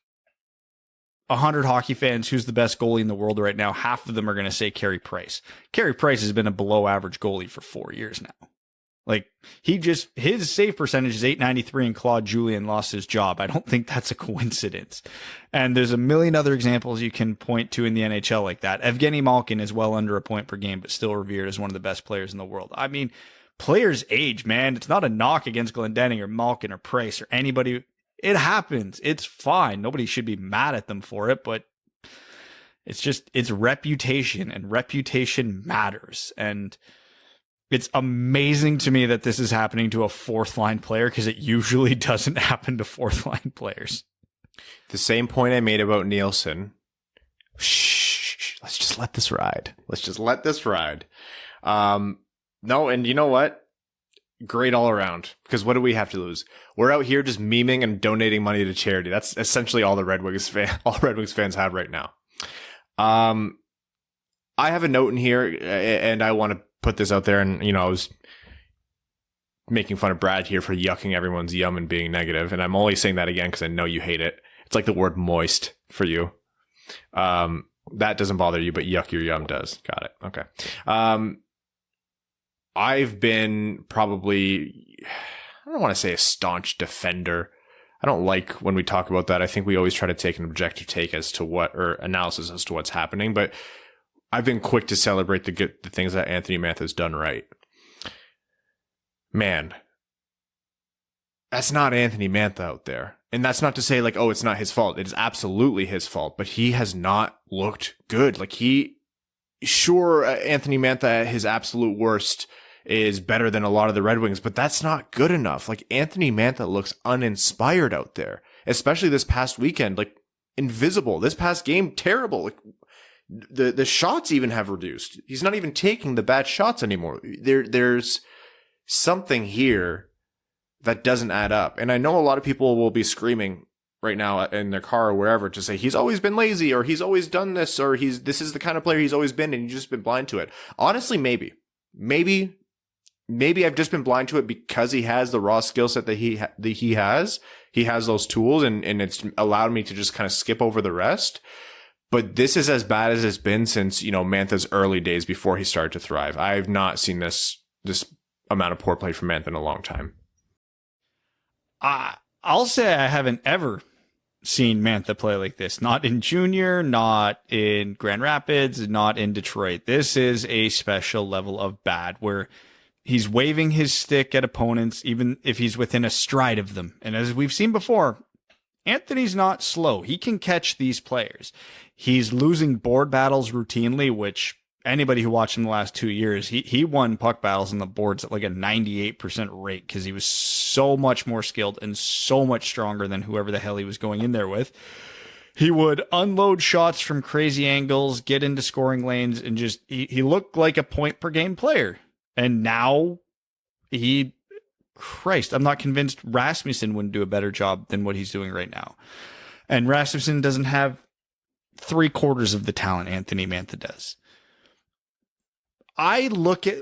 Speaker 4: 100 hockey fans who's the best goalie in the world right now, half of them are going to say Carey Price. Carey Price has been a below average goalie for 4 years now. Like, his save percentage is .893 and Claude Julien lost his job. I don't think that's a coincidence. And there's a million other examples you can point to in the NHL like that. Evgeny Malkin is well under a point per game, but still revered as one of the best players in the world. I mean, players age, man. It's not a knock against Glendening or Malkin or Price or anybody. It happens. It's fine. Nobody should be mad at them for it, but it's reputation, and reputation matters. And it's amazing to me that this is happening to a fourth line player, because it usually doesn't happen to fourth line players.
Speaker 2: The same point I made about Nielsen. Shh, let's just let this ride. No, and you know what? Great all around. Because what do we have to lose? We're out here just memeing and donating money to charity. That's essentially all Red Wings fans have right now. I have a note in here, and I want to put this out there, and I was making fun of Brad here for yucking everyone's yum and being negative, and I'm only saying that again because I know you hate it. It's like the word moist for you. That doesn't bother you, but yuck your yum does. Got it. Okay. I've been probably, I don't want to say a staunch defender. I don't like when we talk about that. I think we always try to take an objective take as to or analysis as to what's happening, but I've been quick to celebrate the things that Anthony Mantha has done right. Man, that's not Anthony Mantha out there. And that's not to say it's not his fault. It is absolutely his fault, but he has not looked good. Anthony Mantha at his absolute worst is better than a lot of the Red Wings, but that's not good enough. Like, Anthony Mantha looks uninspired out there, especially this past weekend. Like, invisible. This past game, terrible. Like, the shots even have reduced. He's not even taking the bad shots anymore. There's something here that doesn't add up. And I know a lot of people will be screaming right now in their car or wherever to say he's always been lazy, or he's always done this, or this is the kind of player he's always been, and you've just been blind to it. Honestly, maybe I've just been blind to it because he has the raw skill set that he has. He has those tools, and it's allowed me to just kind of skip over the rest. But this is as bad as it's been since, Mantha's early days before he started to thrive. I have not seen this amount of poor play from Mantha in a long time.
Speaker 4: I'll say I haven't ever seen Mantha play like this. Not in junior, not in Grand Rapids, not in Detroit. This is a special level of bad where he's waving his stick at opponents, even if he's within a stride of them. And as we've seen before, Anthony's not slow. He can catch these players. He's losing board battles routinely, which anybody who watched him the last 2 years, he won puck battles on the boards at like a 98% rate because he was so much more skilled and so much stronger than whoever the hell he was going in there with. He would unload shots from crazy angles, get into scoring lanes, and just he looked like a point per game player. And now Christ, I'm not convinced Rasmussen wouldn't do a better job than what he's doing right now. And Rasmussen doesn't have 3/4 of the talent Anthony Mantha does. I look at,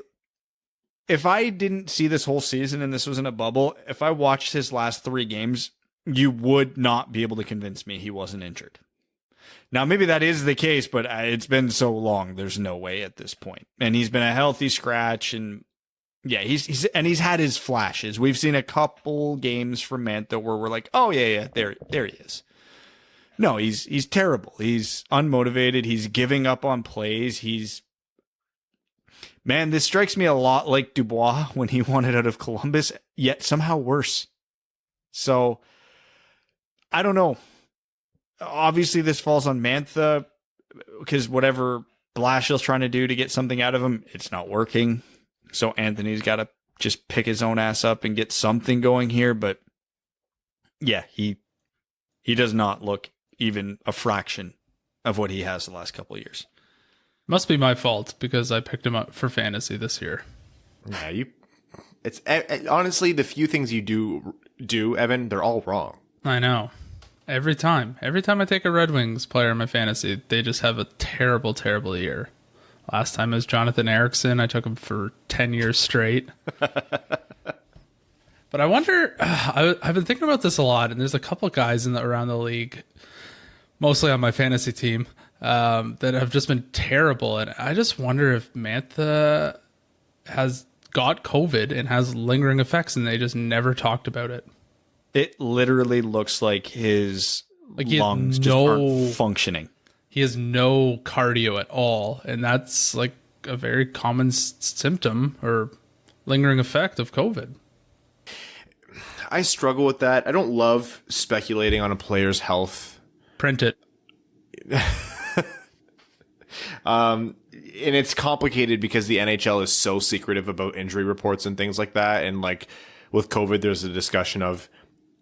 Speaker 4: if I didn't see this whole season and this was in a bubble, if I watched his last 3 games, you would not be able to convince me he wasn't injured. Now, maybe that is the case, but it's been so long, there's no way at this point. And he's been a healthy scratch, and yeah, he's had his flashes. We've seen a couple games from Mantha where we're like, oh yeah, there he is. No, he's terrible. He's unmotivated. He's giving up on plays. Man, this strikes me a lot like Dubois when he wanted out of Columbus, yet somehow worse. So, I don't know. Obviously, this falls on Mantha because whatever Blashill's trying to do to get something out of him, it's not working. So, Anthony's got to just pick his own ass up and get something going here. But, yeah, he does not look even a fraction of what he has the last couple of years.
Speaker 3: Must be my fault because I picked him up for fantasy this year.
Speaker 2: Yeah, it's honestly the few things you do, Evan, they're all wrong.
Speaker 3: I know. Every time I take a Red Wings player in my fantasy, they just have a terrible, terrible year. Last time it was Jonathan Ericsson. I took him for 10 years straight. But I wonder, I've been thinking about this a lot, and there's a couple guys around the league, mostly on my fantasy team, that have just been terrible. And I just wonder if Mantha has got COVID and has lingering effects, and they just never talked about it.
Speaker 4: It literally looks like his lungs just aren't functioning.
Speaker 3: He has no cardio at all, and that's like a very common symptom or lingering effect of COVID.
Speaker 2: I struggle with that. I don't love speculating on a player's health.
Speaker 3: Print it.
Speaker 2: And it's complicated because the NHL is so secretive about injury reports and things like that. And like with COVID, there's a discussion of,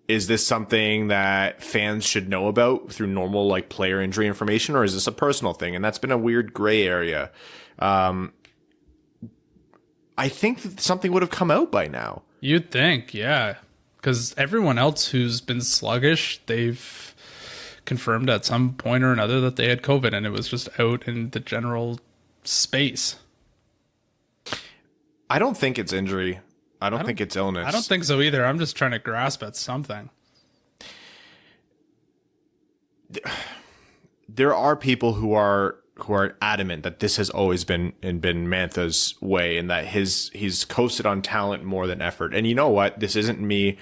Speaker 2: is this something that fans should know about through normal like player injury information, or is this a personal thing? And that's been a weird gray area. I think that something would have come out by now.
Speaker 3: You'd think, yeah. Because everyone else who's been sluggish, they've confirmed at some point or another that they had COVID, and it was just out in the general space.
Speaker 2: I don't think it's injury. I don't think it's illness.
Speaker 3: I don't think so either. I'm just trying to grasp at something.
Speaker 2: There are people who are adamant that this has always been Mantha's way, and that he's coasted on talent more than effort. And you know what? This isn't me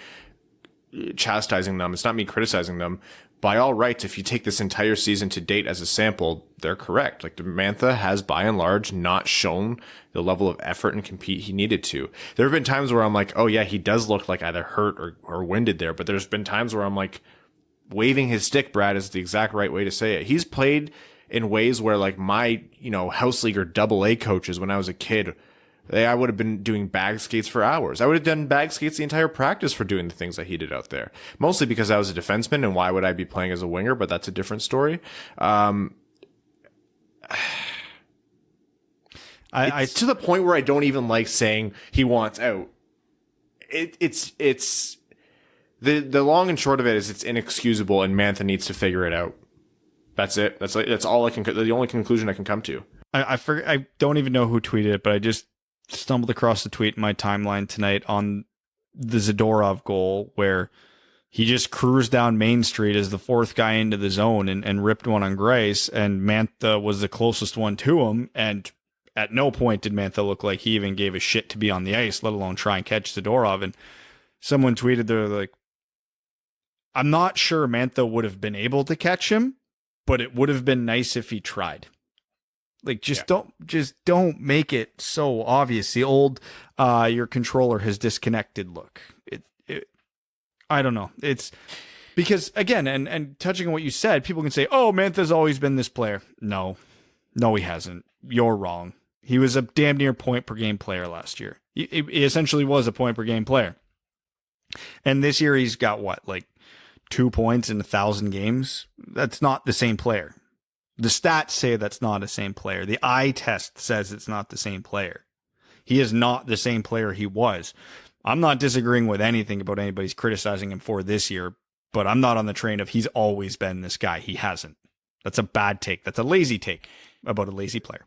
Speaker 2: chastising them. It's not me criticizing them. By all rights, if you take this entire season to date as a sample, they're correct. Like, Mantha has by and large not shown the level of effort and compete he needed to. There have been times where I'm like, oh yeah, he does look like either hurt or winded there. But there's been times where I'm like, waving his stick, Brad, is the exact right way to say it. He's played in ways where like my, house league or double A coaches when I was a kid I would have been doing bag skates for hours. I would have done bag skates the entire practice for doing the things that he did out there. Mostly because I was a defenseman, and why would I be playing as a winger? But that's a different story. It's to the point where I don't even like saying he wants out. It's the long and short of it is it's inexcusable, and Mantha needs to figure it out. That's it. That's all I can. The only conclusion I can come to.
Speaker 4: I don't even know who tweeted it, but I just stumbled across the tweet in my timeline tonight on the Zadorov goal where he just cruised down Main Street as the fourth guy into the zone and ripped one on Grace, and Mantha was the closest one to him, and at no point did Mantha look like he even gave a shit to be on the ice, let alone try and catch Zadorov. And someone tweeted, they're like, I'm not sure Mantha would have been able to catch him, but it would have been nice if he tried. Like, don't make it so obvious. The old, your controller has disconnected look. I don't know. It's because, again, and touching on what you said, people can say, oh, Mantha's always been this player. No, he hasn't. You're wrong. He was a damn near point per game player last year. He essentially was a point per game player. And this year he's got what, like 2 points in 1,000 games? That's not the same player. The stats say that's not the same player. The eye test says it's not the same player. He is not the same player he was. I'm not disagreeing with anything about anybody's criticizing him for this year, but I'm not on the train of he's always been this guy. He hasn't. That's a bad take. That's a lazy take about a lazy player.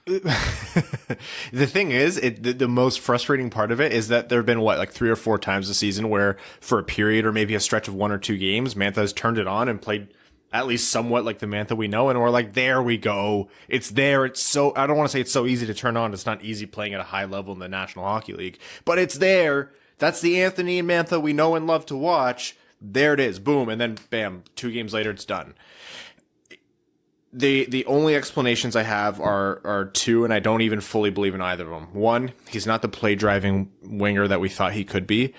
Speaker 2: The thing is, the most frustrating part of it is that there have been, like 3 or 4 times this season where for a period or maybe a stretch of 1 or 2 games, Mantha has turned it on and played at least somewhat like the Mantha we know, and we're like, there we go. It's there. It's so, I don't want to say it's so easy to turn on. It's not easy playing at a high level in the National Hockey League, but it's there. That's the Anthony and Mantha we know and love to watch. There it is. Boom. And then bam, 2 games later, it's done. The only explanations I have are 2, and I don't even fully believe in either of them. 1, he's not the play driving winger that we thought he could be.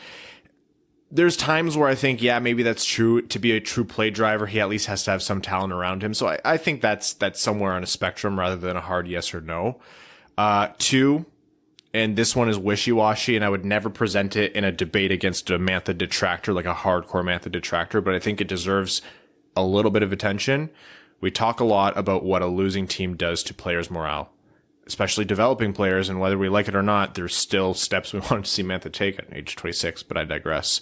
Speaker 2: There's times where I think, yeah, maybe that's true. To be a true play driver, he at least has to have some talent around him. So I think that's somewhere on a spectrum rather than a hard yes or no. 2, and this one is wishy-washy, and I would never present it in a debate against a Mantha detractor, like a hardcore Mantha detractor, but I think it deserves a little bit of attention. We talk a lot about what a losing team does to players' morale, especially developing players, and whether we like it or not, there's still steps we want to see Mantha take at age 26, but I digress.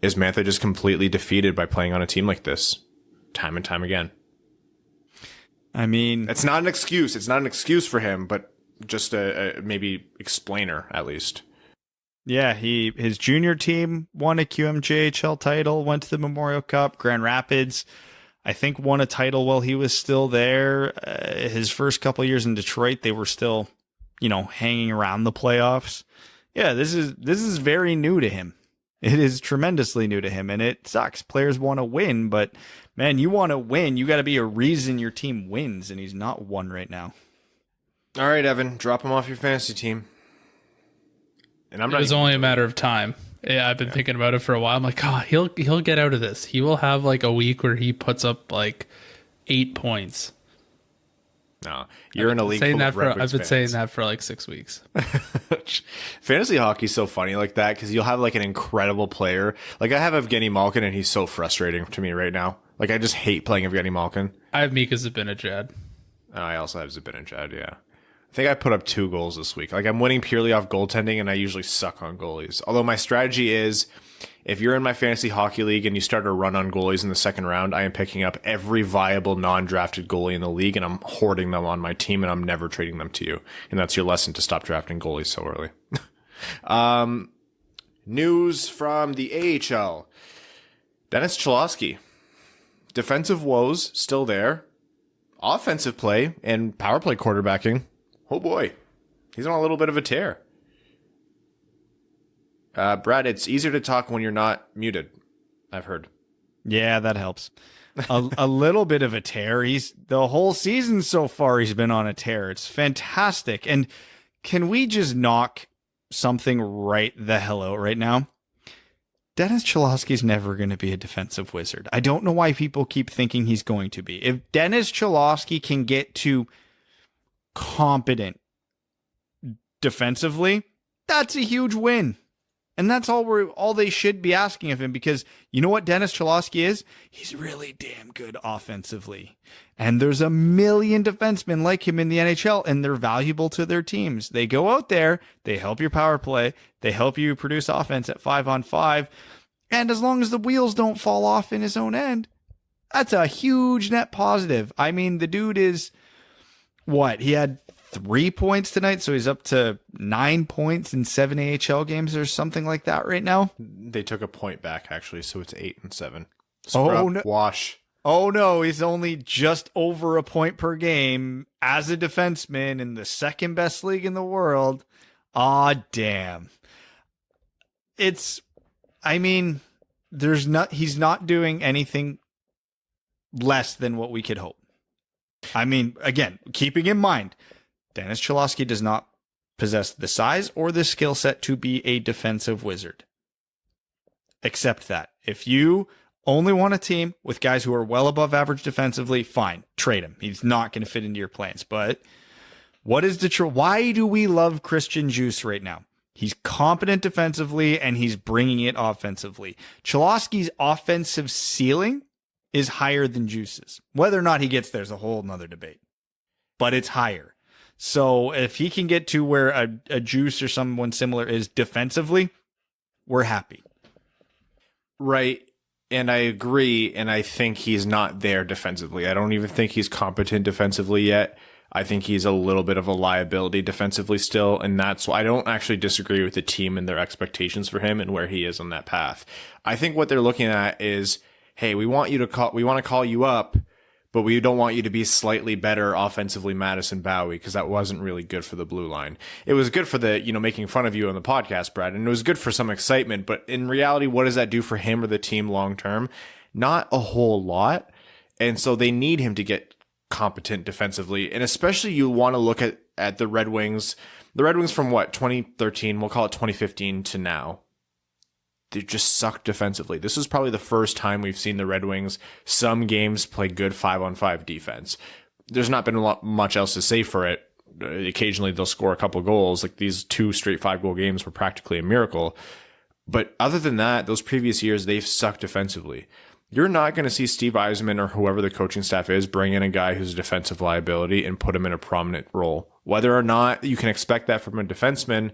Speaker 2: Is Mantha just completely defeated by playing on a team like this time and time again?
Speaker 4: I mean,
Speaker 2: it's not an excuse. It's not an excuse for him, but just a maybe explainer at least.
Speaker 4: Yeah, his junior team won a QMJHL title, went to the Memorial Cup, Grand Rapids, I think won a title while he was still there. His first couple of years in Detroit, they were still, hanging around the playoffs. Yeah, this is very new to him. It is tremendously new to him, and it sucks. Players want to win, but man, you want to win, you got to be a reason your team wins, and he's not one right now.
Speaker 2: All right, Evan, drop him off your fantasy team. And
Speaker 3: it was only a matter of time. Yeah, I've been thinking about it for a while. I'm like, he'll get out of this. He will have like a week where he puts up like 8 points.
Speaker 2: No, you're in a league full of Red Wings
Speaker 3: I've been
Speaker 2: fans.
Speaker 3: saying that for like 6 weeks.
Speaker 2: Fantasy hockey's so funny like that because you'll have like an incredible player. Like I have Evgeny Malkin, and he's so frustrating to me right now. Like I just hate playing Evgeny Malkin.
Speaker 3: I have Mika Zibanejad.
Speaker 2: I also have Zibanejad, yeah. I think I put up 2 goals this week. Like I'm winning purely off goaltending, and I usually suck on goalies. Although my strategy is, if you're in my fantasy hockey league and you start a run on goalies in the second round, I am picking up every viable non-drafted goalie in the league, and I'm hoarding them on my team, and I'm never trading them to you. And that's your lesson, to stop drafting goalies so early. News from the AHL. Dennis Cholowski. Defensive woes still there. Offensive play and power play quarterbacking. Oh boy, he's on a little bit of a tear. Brad, it's easier to talk when you're not muted, I've heard.
Speaker 4: Yeah, that helps. A little bit of a tear. The whole season so far, he's been on a tear. It's fantastic. And can we just knock something right the hell out right now? Dennis Cholowski's never going to be a defensive wizard. I don't know why people keep thinking he's going to be. If Dennis Cholowski can get to competent defensively, that's a huge win. And that's all they should be asking of him, because you know what Dennis Cholowski is? He's really damn good offensively. And there's a million defensemen like him in the NHL, and they're valuable to their teams. They go out there, they help your power play, they help you produce offense at 5-on-5. And as long as the wheels don't fall off in his own end, that's a huge net positive. I mean, the dude is what? He had 3 points tonight, so he's up to 9 points in 7 AHL games or something like that right now.
Speaker 2: They took a point back, actually, so it's 8 and 7.
Speaker 4: Oh, no.
Speaker 2: Wash.
Speaker 4: Oh, no, he's only just over a point per game as a defenseman in the second best league in the world. Aw, damn. He's not doing anything less than what we could hope. I mean, again, keeping in mind, Dennis Cholowski does not possess the size or the skill set to be a defensive wizard. Accept that. If you only want a team with guys who are well above average defensively, fine, trade him. He's not going to fit into your plans. But why do we love Christian Djoos right now? He's competent defensively, and he's bringing it offensively. Cholowski's offensive ceiling is higher than Djoos's. Whether or not he gets there is a whole nother debate. But it's higher. So if he can get to where a Djoos or someone similar is defensively, we're happy.
Speaker 2: Right. And I agree. And I think he's not there defensively. I don't even think he's competent defensively yet. I think he's a little bit of a liability defensively still. And that's why I don't actually disagree with the team and their expectations for him and where he is on that path. I think what they're looking at is, hey, we want to call you up, but we don't want you to be slightly better offensively, Madison Bowie, because that wasn't really good for the blue line. It was good for the, making fun of you on the podcast, Brad, and it was good for some excitement, but in reality, what does that do for him or the team long term? Not a whole lot. And so they need him to get competent defensively. And especially you want to look at the Red Wings. The Red Wings from 2013, we'll call it 2015 to now. They just sucked defensively. This is probably the first time we've seen the Red Wings some games play good 5-on-5 defense. There's not been much else to say for it. Occasionally they'll score a couple goals. Like these 2 straight 5-goal games were practically a miracle. But other than that, those previous years, they've sucked defensively. You're not going to see Steve Yzerman or whoever the coaching staff is bring in a guy who's a defensive liability and put him in a prominent role. Whether or not you can expect that from a defenseman,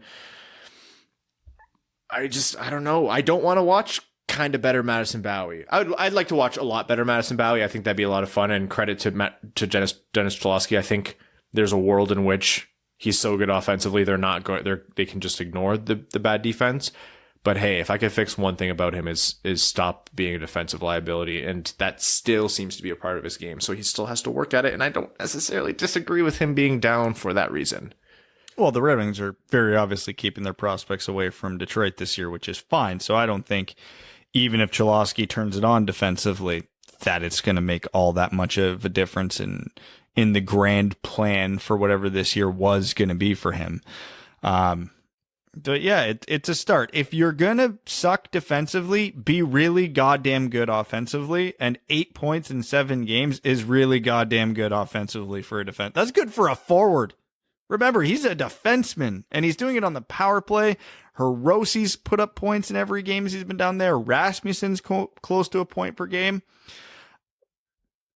Speaker 2: I don't know. I don't want to watch kind of better Madison Bowie. I'd like to watch a lot better Madison Bowie. I think that'd be a lot of fun, and credit to Dennis Cholowski. I think there's a world in which he's so good offensively, they can just ignore the bad defense. But hey, if I could fix one thing about him is stop being a defensive liability, and that still seems to be a part of his game. So he still has to work at it, and I don't necessarily disagree with him being down for that reason.
Speaker 4: Well, the Red Wings are very obviously keeping their prospects away from Detroit this year, which is fine. So I don't think even if Cholowski turns it on defensively, that it's going to make all that much of a difference in the grand plan for whatever this year was going to be for him. But yeah, it's a start. If you're going to suck defensively, be really goddamn good offensively. And 8 points in 7 games is really goddamn good offensively for a defense. That's good for a forward. Remember, he's a defenseman, and he's doing it on the power play. Hiroshi's put up points in every game he's been down there. Rasmussen's close to a point per game.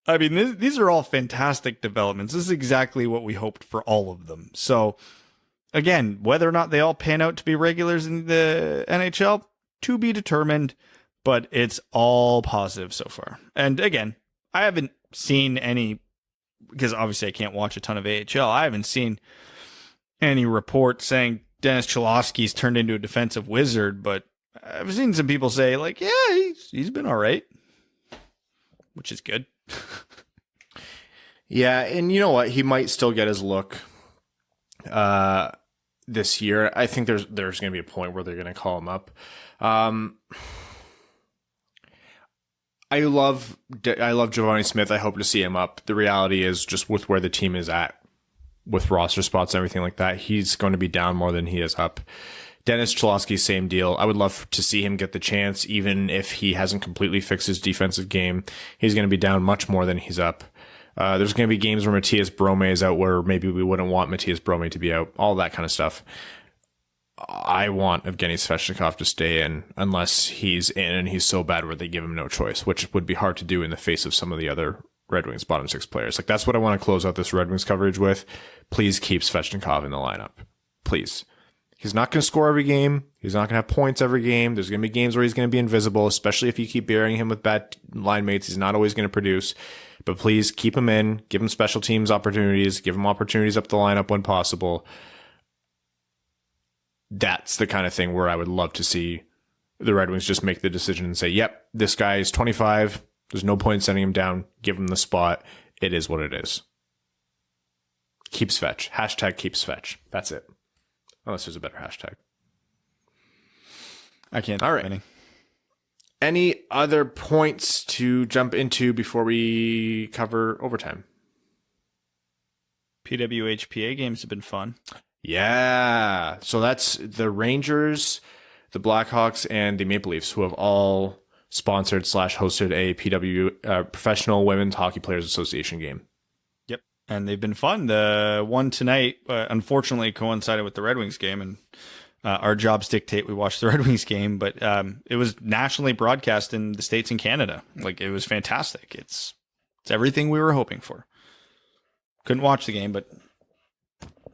Speaker 4: I mean, these are all fantastic developments. This is exactly what we hoped for all of them. So, again, whether or not they all pan out to be regulars in the NHL, to be determined, but it's all positive so far. And again, I haven't seen any, because obviously I can't watch a ton of AHL. I haven't seen any report saying Dennis Cholowski's turned into a defensive wizard, but I've seen some people say, like, yeah, he's been all right, which is good.
Speaker 2: Yeah, and you know what? He might still get his look this year. I think there's going to be a point where they're going to call him up. I love Giovanni Smith. I hope to see him up. The reality is, just with where the team is at with roster spots and everything like that, he's going to be down more than he is up. Dennis Cholowski, same deal. I would love to see him get the chance, even if he hasn't completely fixed his defensive game. He's going to be down much more than he's up. There's going to be games where Matthias Brome is out where maybe we wouldn't want Matthias Brome to be out, all that kind of stuff. I want Evgeny Svechnikov to stay in unless he's in and he's so bad where they give him no choice, which would be hard to do in the face of some of the other Red Wings bottom six players. Like, that's what I want to close out this Red Wings coverage with. Please keep Svechnikov in the lineup. Please. He's not going to score every game. He's not going to have points every game. There's going to be games where he's going to be invisible, especially if you keep burying him with bad line mates. He's not always going to produce. But please keep him in. Give him special teams opportunities. Give him opportunities up the lineup when possible. That's the kind of thing where I would love to see the Red Wings just make the decision and say, yep, this guy is 25. There's no point in sending him down. Give him the spot. It is what it is. Keep Svech. Hashtag keep Svech. That's it. Unless there's a better hashtag.
Speaker 4: I can't.
Speaker 2: All right. Any other points to jump into before we cover overtime?
Speaker 4: PWHPA games have been fun.
Speaker 2: Yeah. So that's the Rangers, the Blackhawks, and the Maple Leafs, who have all sponsored / hosted a PW Professional Women's Hockey Players Association game. Yep.
Speaker 4: And they've been fun. The one tonight, unfortunately, coincided with the Red Wings game, and our jobs dictate we watch the Red Wings game, but it was nationally broadcast in the States and Canada. Like, it was fantastic. It's everything we were hoping for. Couldn't watch the game, but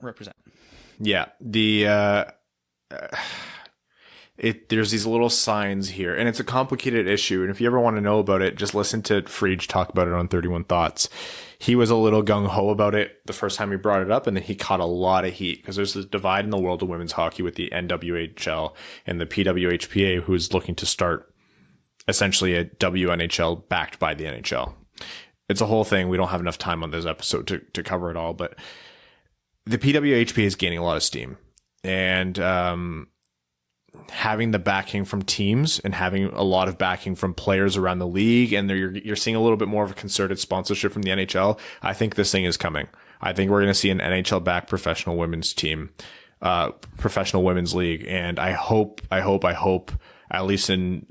Speaker 4: represent.
Speaker 2: Yeah, there's these little signs here, and it's a complicated issue. And if you ever want to know about it, just listen to Friedge talk about it on 31 Thoughts. He was a little gung-ho about it the first time he brought it up, and then he caught a lot of heat because there's this divide in the world of women's hockey with the NWHL and the PWHPA, who's looking to start essentially a WNHL backed by the NHL. It's a whole thing. We don't have enough time on this episode to cover it all, but the PWHPA is gaining a lot of steam, and having the backing from teams and having a lot of backing from players around the league, and you're seeing a little bit more of a concerted sponsorship from the NHL. I think this thing is coming. I think we're going to see an NHL-backed professional women's team, professional women's league, and I hope, at least in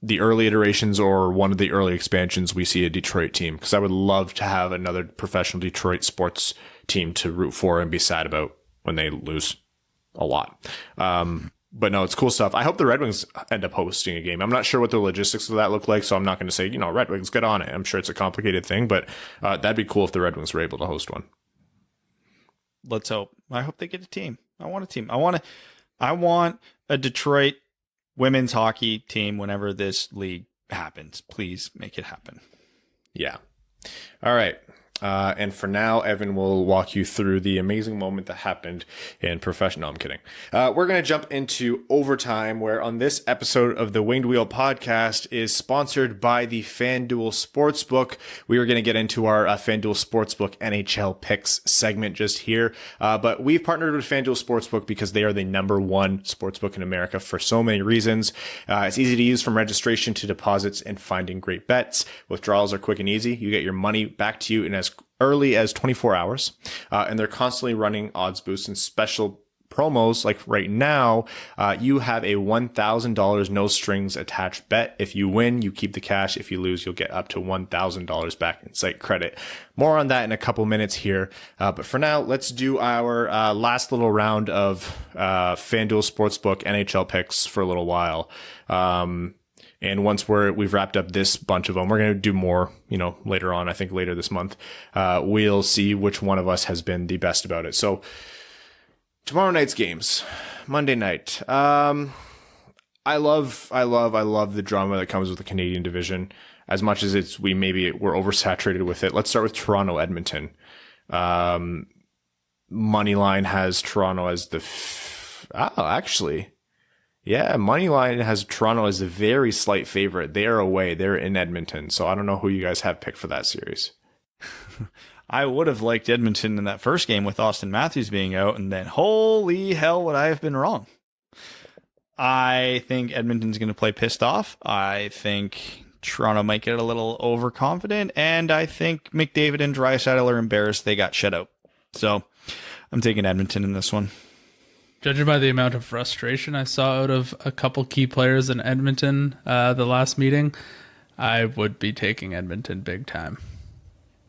Speaker 2: the early iterations or one of the early expansions, we see a Detroit team, because I would love to have another professional Detroit sports team to root for and be sad about when they lose a lot. But no, it's cool stuff. I hope the Red Wings end up hosting a game. I'm not sure what the logistics of that look like, so I'm not going to say, Red Wings, get on it. I'm sure it's a complicated thing, but that'd be cool if the Red Wings were able to host one.
Speaker 4: Let's hope. I hope they get a team. I want a team. I want a Detroit women's hockey team whenever this league happens. Please make it happen.
Speaker 2: Yeah. All right. And for now, Evan will walk you through the amazing moment that happened in professional. No, I'm kidding. We're going to jump into overtime, where on this episode of the Winged Wheel podcast is sponsored by the Fanduel Sportsbook. We are going to get into our Fanduel Sportsbook NHL picks segment just here. But we've partnered with Fanduel Sportsbook because they are the #1 sportsbook in America for so many reasons. It's easy to use from registration to deposits and finding great bets. Withdrawals are quick and easy. You get your money back to you in as early as 24 hours. And they're constantly running odds boosts and special promos. Like right now, you have a $1,000 no strings attached bet. If you win, you keep the cash. If you lose, you'll get up to $1,000 back in site credit. More on that in a couple minutes here. But for now, let's do our last little round of FanDuel Sportsbook NHL picks for a little while. And once we've wrapped up this bunch of them, we're going to do more, later on. I think later this month, we'll see which one of us has been the best about it. So tomorrow night's games, Monday night. I love the drama that comes with the Canadian division. As much as we're oversaturated with it. Let's start with Toronto, Edmonton. Moneyline has Toronto as Moneyline has Toronto as a very slight favorite. They are away. They're in Edmonton. So I don't know who you guys have picked for that series.
Speaker 4: I would have liked Edmonton in that first game with Austin Matthews being out, and then holy hell would I have been wrong. I think Edmonton's going to play pissed off. I think Toronto might get a little overconfident, and I think McDavid and Draisaitl are embarrassed they got shut out. So I'm taking Edmonton in this one.
Speaker 3: Judging by the amount of frustration I saw out of a couple key players in Edmonton the last meeting, I would be taking Edmonton big time.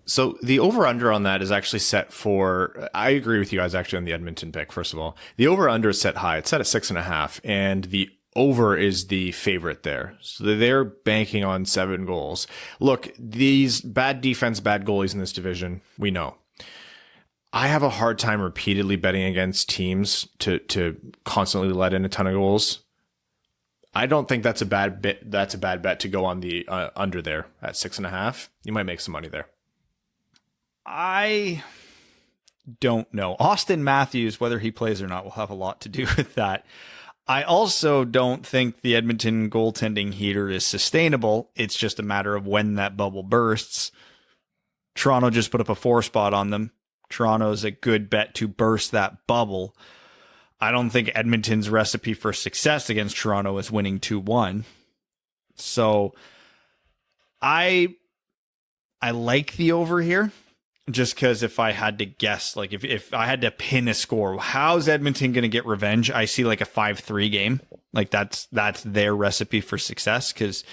Speaker 2: So the over-under on that is actually set for, I agree with you guys actually on the Edmonton pick, first of all. The over-under is set high. It's set at 6.5, and the over is the favorite there. So they're banking on 7 goals. Look, these bad defense, bad goalies in this division, we know. I have a hard time repeatedly betting against teams to constantly let in a ton of goals. I don't think that's a bad bet. That's a bad bet to go on the under there at 6.5. You might make some money there.
Speaker 4: I don't know. Austin Matthews, whether he plays or not, will have a lot to do with that. I also don't think the Edmonton goaltending heater is sustainable. It's just a matter of when that bubble bursts. Toronto just put up a 4 spot on them. Toronto's a good bet to burst that bubble. I don't think Edmonton's recipe for success against Toronto is winning 2-1. So I like the over here. Just because if I had to guess, like if I had to pin a score, how's Edmonton going to get revenge? I see like a 5-3 game. Like that's their recipe for success. Because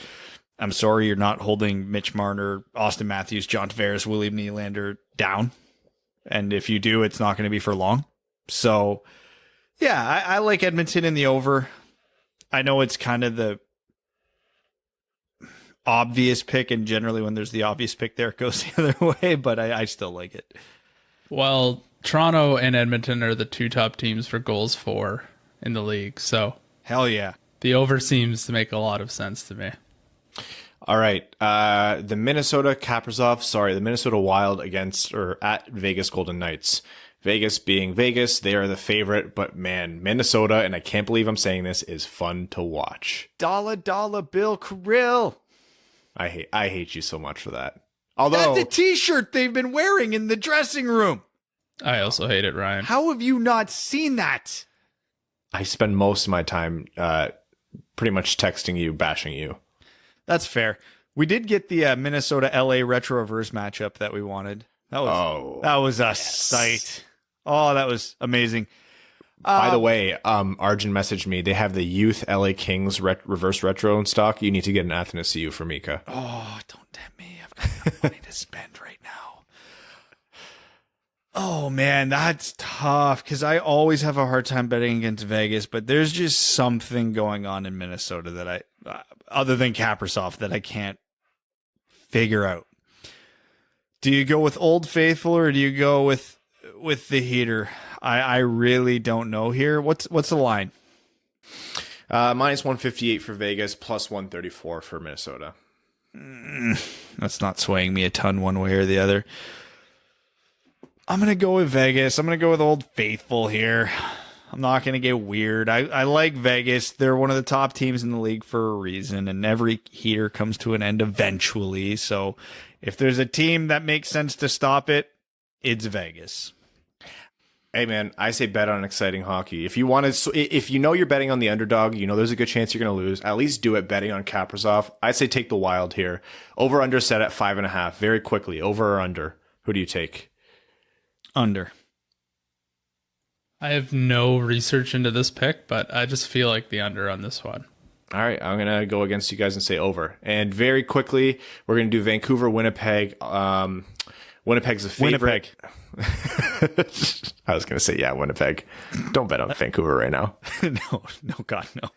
Speaker 4: I'm sorry, you're not holding Mitch Marner, Austin Matthews, John Tavares, William Nylander down. And if you do, it's not going to be for long. So yeah, I like Edmonton in the over. I know it's kind of the obvious pick, and generally when there's the obvious pick there, it goes the other way, but I still like it.
Speaker 3: Well, Toronto and Edmonton are the 2 top teams for goals for in the league, so
Speaker 4: hell yeah.
Speaker 3: The over seems to make a lot of sense to me.
Speaker 2: All right. The Minnesota Wild at Vegas Golden Knights. Vegas being Vegas, they are the favorite, but man, Minnesota, and I can't believe I'm saying this, is fun to watch.
Speaker 4: Dollar Bill Krill.
Speaker 2: I hate you so much for that. Although
Speaker 4: that's the t-shirt they've been wearing in the dressing room.
Speaker 3: I also hate it, Ryan.
Speaker 4: How have you not seen that?
Speaker 2: I spend most of my time pretty much texting you, bashing you.
Speaker 4: That's fair. We did get the Minnesota LA Retroverse matchup that we wanted. That was a sight. Oh, that was amazing.
Speaker 2: By the way, Arjun messaged me. They have the Youth LA Kings reverse retro in stock. You need to get an Athanasiou for Mika.
Speaker 4: Oh, don't tempt me. I've got enough money to spend right now. Oh, man, that's tough because I always have a hard time betting against Vegas, but there's just something going on in Minnesota that other than Kaprizov, that I can't figure out. Do you go with Old Faithful or do you go with the heater? I really don't know here. What's the line?
Speaker 2: Minus 158 for Vegas, plus 134 for Minnesota.
Speaker 4: That's not swaying me a ton one way or the other. I'm going to go with Vegas. I'm going to go with Old Faithful here. I'm not going to get weird. I like Vegas. They're one of the top teams in the league for a reason, and every heater comes to an end eventually. So if there's a team that makes sense to stop it, it's Vegas.
Speaker 2: Hey man, I say bet on exciting hockey. If you want to, if you know you're betting on the underdog, you know there's a good chance you're going to lose. At least do it betting on Kaprizov. I'd say take the Wild here. Over under set at 5.5. Very quickly. Over or under? Who do you take?
Speaker 4: Under.
Speaker 3: I have no research into this pick, but I just feel like the under on this one.
Speaker 2: All right, I'm going to go against you guys and say over. And very quickly, we're going to do Vancouver, Winnipeg. Winnipeg's a favorite. I was going to say, yeah, Winnipeg. Don't bet on Vancouver right now.
Speaker 4: No, God, no.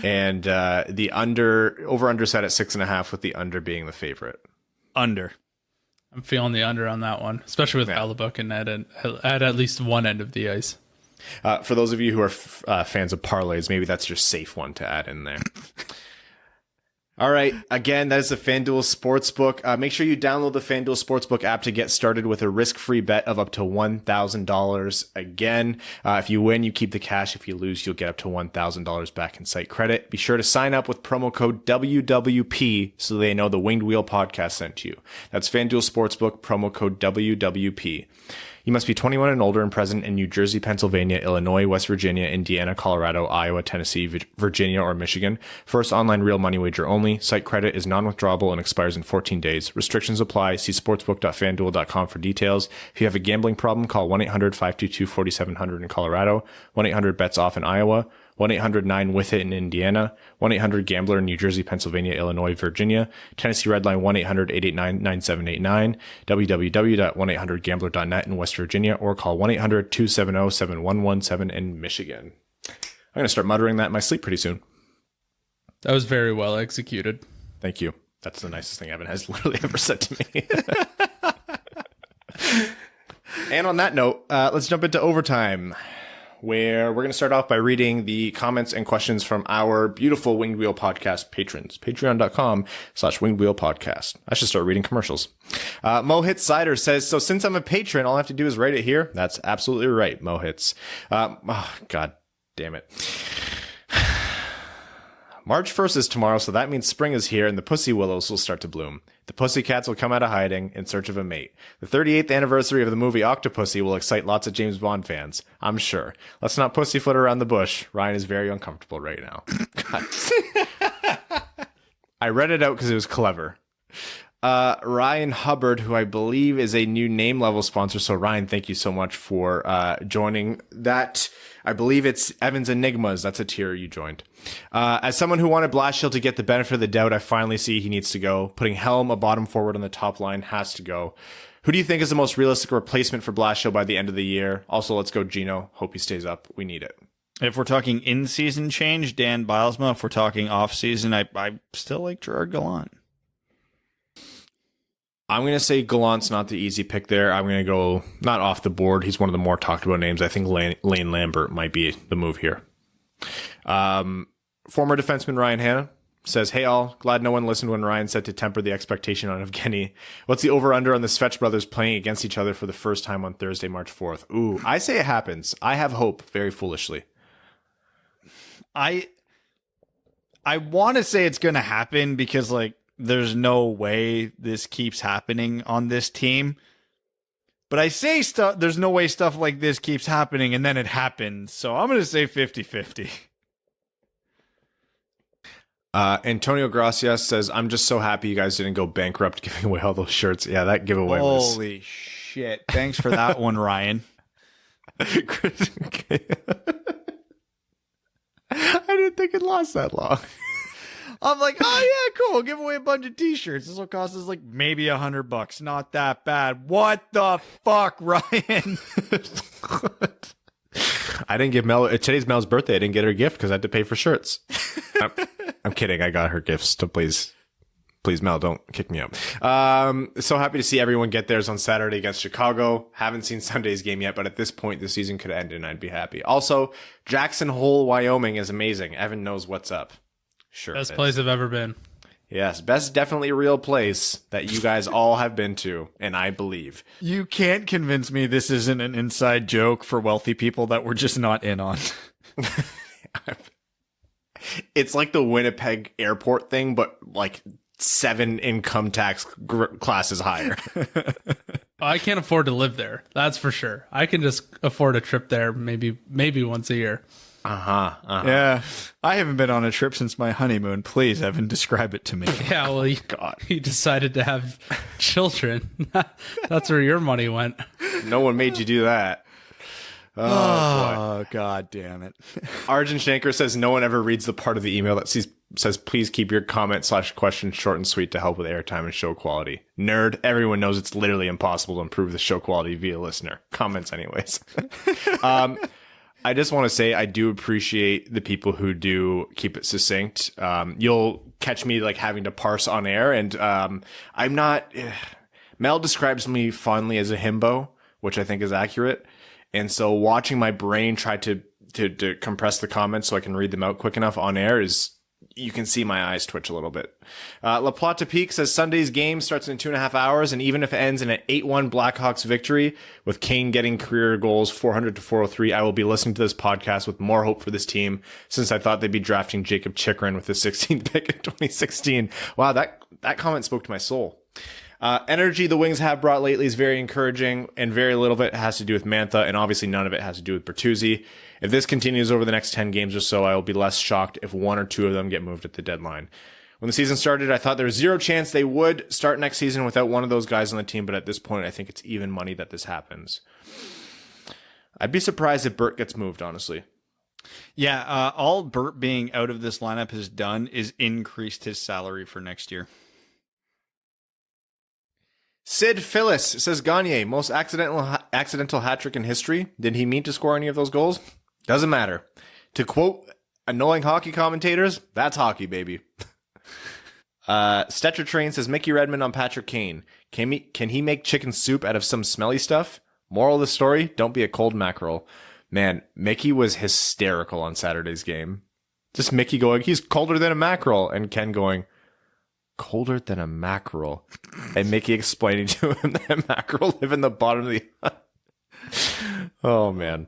Speaker 2: And the over-under set at 6.5 with the under being the favorite.
Speaker 4: Under.
Speaker 3: I'm feeling the under on that one, especially with Hellebuyck and at least one end of the ice.
Speaker 2: For those of you who are fans of parlays, maybe that's your safe one to add in there. All right. Again, that is the Fanduel Sportsbook. Make sure you download the Fanduel Sportsbook app to get started with a risk-free bet of up to $1,000. Again, if you win, you keep the cash. If you lose, you'll get up to $1,000 back in site credit. Be sure to sign up with promo code WWP so they know the Winged Wheel podcast sent you. That's Fanduel Sportsbook, promo code WWP. You must be 21 and older and present in New Jersey, Pennsylvania, Illinois, West Virginia, Indiana, Colorado, Iowa, Tennessee, Virginia, or Michigan. First online real money wager only. Site credit is non-withdrawable and expires in 14 days. Restrictions apply. See sportsbook.fanduel.com for details. If you have a gambling problem, call 1-800-522-4700 in Colorado, 1-800-BETS-OFF in Iowa, 1-800-9-WITH-IT in Indiana, 1-800-GAMBLER in New Jersey, Pennsylvania, Illinois, Virginia, Tennessee Redline 1-800-889-9789, www.1800gambler.net in West Virginia, or call 1-800-270-7117 in Michigan. I'm going to start muttering that in my sleep pretty soon.
Speaker 3: That was very well executed.
Speaker 2: Thank you. That's the nicest thing Evan has literally ever said to me. And on that note, let's jump into overtime, where we're going to start off by reading the comments and questions from our beautiful Winged Wheel Podcast patrons. Patreon.com/Winged Wheel Podcast. I should start reading commercials. Mohit Cider says, so since I'm a patron, all I have to do is write it here. That's absolutely right, Mohits. God damn it. March 1st is tomorrow, so that means spring is here and the pussy willows will start to bloom. The pussycats will come out of hiding in search of a mate. The 38th anniversary of the movie Octopussy will excite lots of James Bond fans, I'm sure. Let's not pussyfoot around the bush. Ryan is very uncomfortable right now. I read it out because it was clever. Ryan Hubbard, who I believe is a new name level sponsor. So Ryan, thank you so much for joining that. I believe it's Evans Enigmas. That's a tier you joined. As someone who wanted Blashill to get the benefit of the doubt, I finally see he needs to go. Putting Helm a bottom forward on the top line has to go. Who do you think is the most realistic replacement for Blashill by the end of the year? Also, let's go Gino. Hope he stays up. We need it.
Speaker 4: If we're talking in-season change, Dan Bilesma. If we're talking off-season, I still like Gerard Gallant.
Speaker 2: I'm going to say Gallant's not the easy pick there. I'm going to go not off the board. He's one of the more talked about names. I think Lane Lambert might be the move here. Former defenseman Ryan Hanna says, hey all, glad no one listened when Ryan said to temper the expectation on Evgeny. What's the over-under on the Svech brothers playing against each other for the first time on Thursday, March 4th? Ooh, I say it happens. I have hope, very foolishly.
Speaker 4: I want to say it's going to happen because, like, there's no way this keeps happening on this team. But I say there's no way stuff like this keeps happening, and then it happens. So I'm going to say 50-50.
Speaker 2: Antonio Gracias says, I'm just so happy you guys didn't go bankrupt giving away all those shirts. Yeah, that giveaway was...
Speaker 4: Holy shit. Thanks for that one, Ryan.
Speaker 2: I didn't think it lost that long.
Speaker 4: I'm like, oh yeah, cool. Give away a bunch of t-shirts. This will cost us like maybe $100. Not that bad. What the fuck, Ryan?
Speaker 2: I didn't give Mel, today's Mel's birthday. I didn't get her gift because I had to pay for shirts. I'm kidding. I got her gifts. So please, Mel, don't kick me out. So happy to see everyone get theirs on Saturday against Chicago. Haven't seen Sunday's game yet, but at this point, the season could end and I'd be happy. Also, Jackson Hole, Wyoming is amazing. Evan knows what's up. Sure.
Speaker 3: Best place I've ever been.
Speaker 2: Yes, best definitely a real place that you guys all have been to, and I believe.
Speaker 4: You can't convince me this isn't an inside joke for wealthy people that we're just not in on.
Speaker 2: It's like the Winnipeg airport thing, but like 7 income tax classes higher.
Speaker 3: I can't afford to live there. That's for sure. I can just afford a trip there maybe once a year.
Speaker 4: Yeah. I haven't been on a trip since my honeymoon. Please, Evan, describe it to me.
Speaker 3: Yeah, well, you decided to have children. That's where your money went.
Speaker 2: No one made you do that.
Speaker 4: Oh, God damn it.
Speaker 2: Arjun Shanker says no one ever reads the part of the email that says please keep your comment/question short and sweet to help with airtime and show quality. Nerd, everyone knows it's literally impossible to improve the show quality via listener. Comments anyways. I just want to say I do appreciate the people who do keep it succinct. You'll catch me like having to parse on air, and I'm not. Mel describes me fondly as a himbo, which I think is accurate. And so watching my brain try to compress the comments so I can read them out quick enough on air is, you can see my eyes twitch a little bit. La Plata Peak says Sunday's game starts in 2.5 hours, and even if it ends in an 8-1 Blackhawks victory, with Kane getting career goals 400 to 403, I will be listening to this podcast with more hope for this team, since I thought they'd be drafting Jacob Chychrun with the 16th pick in 2016. Wow, that comment spoke to my soul. Energy the Wings have brought lately is very encouraging, and very little of it has to do with Mantha, and obviously none of it has to do with Bertuzzi. If this continues over the next 10 games or so, I will be less shocked if 1 or 2 of them get moved at the deadline. When the season started, I thought there was zero chance they would start next season without one of those guys on the team, but at this point, I think it's even money that this happens. I'd be surprised if Bert gets moved, honestly.
Speaker 4: Yeah, all Burt being out of this lineup has done is increased his salary for next year.
Speaker 2: Sid Phyllis says Gagne, most accidental hat trick in history. Did he mean to score any of those goals? Doesn't matter. To quote annoying hockey commentators, that's hockey, baby. Stetcher Train says Mickey Redmond on Patrick Kane. Can he make chicken soup out of some smelly stuff? Moral of the story, don't be a cold mackerel. Man, Mickey was hysterical on Saturday's game. Just Mickey going, he's colder than a mackerel, and Ken going, colder than a mackerel. And Mickey explaining to him that mackerel live in the bottom of the... Oh, man.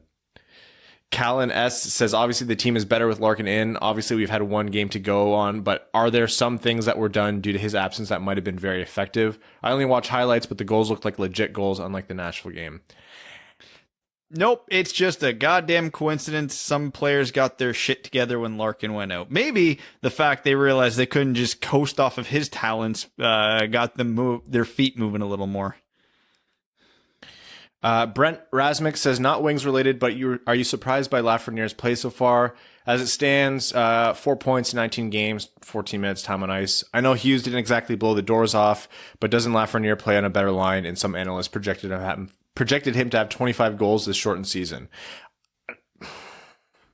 Speaker 2: Callan S. says, obviously the team is better with Larkin in. Obviously we've had one game to go on, but are there some things that were done due to his absence that might have been very effective? I only watch highlights, but the goals looked like legit goals, unlike the Nashville game.
Speaker 4: Nope, it's just a goddamn coincidence. Some players got their shit together when Larkin went out. Maybe the fact they realized they couldn't just coast off of his talents got them their feet moving a little more.
Speaker 2: Brent Rasmick says, not Wings related, but are you surprised by Lafreniere's play so far? As it stands, 4 points, 19 games, 14 minutes time on ice. I know Hughes didn't exactly blow the doors off, but doesn't Lafreniere play on a better line? And some analysts projected him to have 25 goals this shortened season.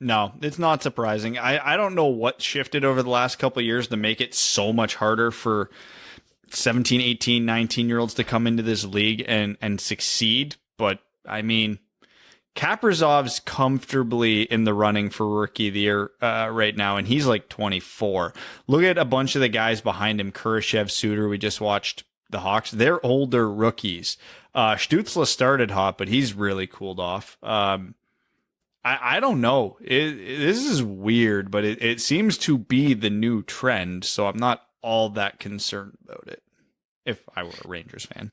Speaker 4: No, it's not surprising. I don't know what shifted over the last couple of years to make it so much harder for 17, 18, 19-year-olds to come into this league and succeed. But, I mean, Kaprizov's comfortably in the running for Rookie of the Year right now, and he's like 24. Look at a bunch of the guys behind him, Kurashev, Suter, we just watched the Hawks. They're older rookies. Stützle started hot, but he's really cooled off. I don't know. This is weird, but it seems to be the new trend, so I'm not all that concerned about it if I were a Rangers fan.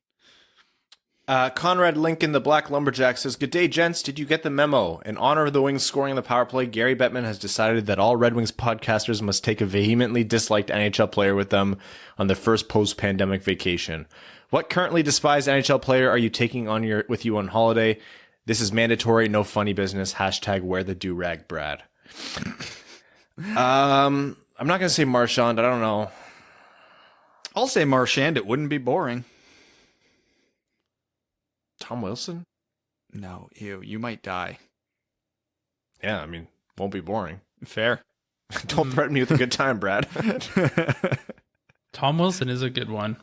Speaker 2: Conrad Lincoln, the Black Lumberjack, says, good day, gents. Did you get the memo? In honor of the Wings scoring on the power play, Gary Bettman has decided that all Red Wings podcasters must take a vehemently disliked NHL player with them on their first post-pandemic vacation. What currently despised NHL player are you taking with you on holiday? This is mandatory, no funny business. Hashtag wear the do-rag, Brad. I'm not going to say Marchand. I don't know.
Speaker 4: I'll say Marchand. It wouldn't be boring.
Speaker 2: Tom Wilson?
Speaker 4: No, you might die.
Speaker 2: Yeah, I mean, won't be boring.
Speaker 4: Fair.
Speaker 2: Don't threaten me with a good time, Brad.
Speaker 3: Tom Wilson is a good one.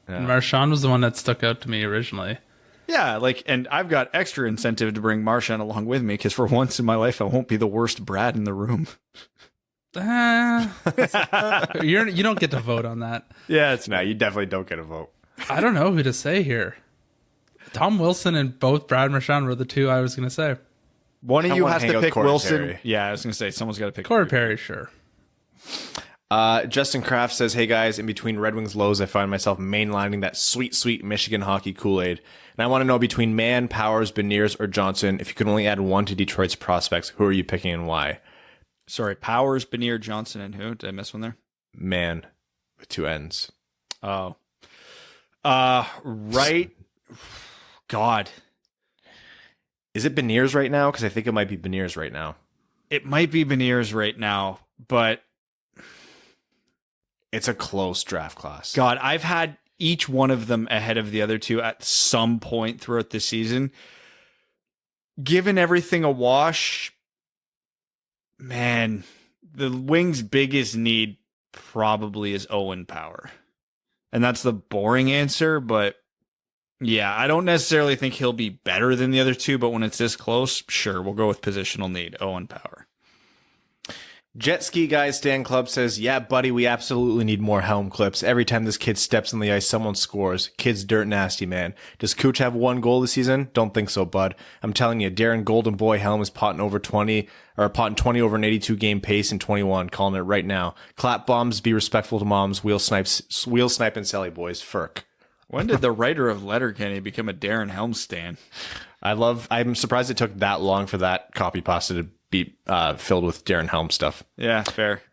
Speaker 2: Yeah.
Speaker 3: And Marchand was the one that stuck out to me originally.
Speaker 4: Yeah, and I've got extra incentive to bring Marchand along with me because for once in my life, I won't be the worst Brad in the room.
Speaker 3: You don't get to vote on that.
Speaker 4: Yeah,
Speaker 2: No, you definitely don't get a vote.
Speaker 3: I don't know who to say here. Tom Wilson and both Brad and Marchand were the two I was going to say.
Speaker 4: One of you has to pick Wilson.
Speaker 2: Perry.
Speaker 4: Yeah, I was going to say someone's got to pick
Speaker 3: Corey Perry, sure.
Speaker 2: Justin Kraft says, hey guys, in between Red Wings lows, I find myself mainlining that sweet, sweet Michigan hockey Kool-Aid. And I want to know between Mann, Powers, Beniers, or Johnson, if you could only add one to Detroit's prospects, who are you picking and why?
Speaker 4: Sorry, Powers, Bernier, Johnson, and who? Did I miss one there?
Speaker 2: Mann, with two N's.
Speaker 4: Oh. Right. God.
Speaker 2: Is it Beniers right now? Because I think it might be Beniers right now.
Speaker 4: It might be Beniers right now, but
Speaker 2: it's a close draft class.
Speaker 4: God, I've had each one of them ahead of the other two at some point throughout the season. Given everything a wash, man, the Wings' biggest need probably is Owen Power. And that's the boring answer, but yeah, I don't necessarily think he'll be better than the other two, but when it's this close, sure, we'll go with positional need, Owen Power.
Speaker 2: Jet Ski Guy Stan Club says, yeah, buddy, we absolutely need more Helm clips. Every time this kid steps on the ice, someone scores. Kid's dirt nasty, man. Does Cooch have one goal this season? Don't think so, bud. I'm telling you, Darren Golden Boy Helm is potting 20 over an 82 game pace in 21. Calling it right now. Clap bombs, be respectful to moms. Wheel snipe and Sally boys. Furk.
Speaker 4: When did the writer of Letterkenny become a Darren Helm stan?
Speaker 2: I'm surprised it took that long for that copy pasta to be filled with Darren Helm stuff.
Speaker 4: Yeah, fair.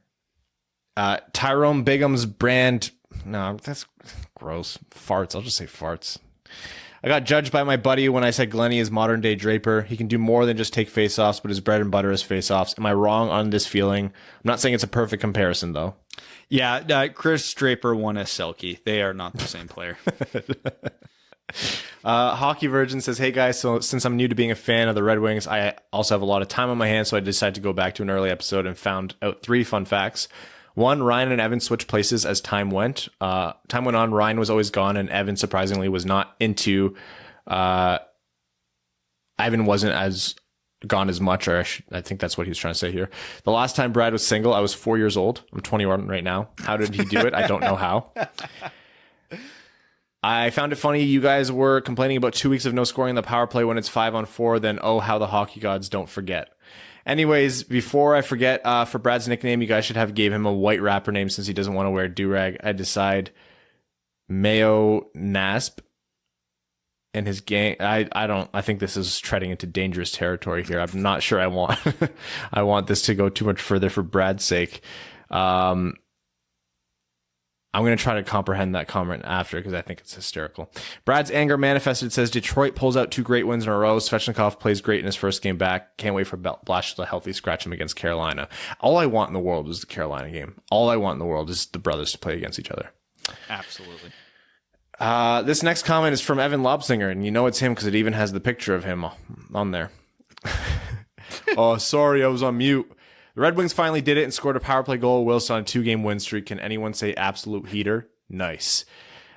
Speaker 2: Tyrone Bigham's brand. No, that's gross. Farts. I'll just say farts. I got judged by my buddy when I said Glennie is modern day Draper. He can do more than just take face-offs, but his bread and butter is face-offs. Am I wrong on this feeling? I'm not saying it's a perfect comparison, though.
Speaker 4: Yeah, Chris Draper won a Selkie. They are not the same player.
Speaker 2: Hockey Virgin says, hey guys, so since I'm new to being a fan of the Red Wings, I also have a lot of time on my hands, so I decided to go back to an early episode and found out 3 fun facts. 1, Ryan and Evan switched places as time went. Time went on, Ryan was always gone, and Evan surprisingly was not into... Evan wasn't as gone as much, or I think that's what he's trying to say here. The last time Brad was single, I was 4 years old. I'm 21 right now. How did he do it? I don't know how. I found it funny you guys were complaining about 2 weeks of no scoring in the power play when it's 5-on-4, then oh, how the hockey gods don't forget. Anyways, before I forget, for Brad's nickname, you guys should have gave him a white rapper name since he doesn't want to wear a do-rag. I decide Mayo Nasp and his gang. I think this is treading into dangerous territory here. I'm not sure I want I want this to go too much further for Brad's sake. I'm going to try to comprehend that comment after because I think it's hysterical. Brad's anger manifested says Detroit pulls out 2 great wins in a row. Svechnikov plays great in his first game back. Can't wait for Blash to healthy scratch him against Carolina. All I want in the world is the Carolina game. All I want in the world is the brothers to play against each other.
Speaker 4: Absolutely.
Speaker 2: This next comment is from Evan Lobsinger, and you know it's him because it even has the picture of him on there. Oh, sorry, I was on mute. The Red Wings finally did it and scored a power play goal whilst on a 2-game win streak. Can anyone say absolute heater? Nice.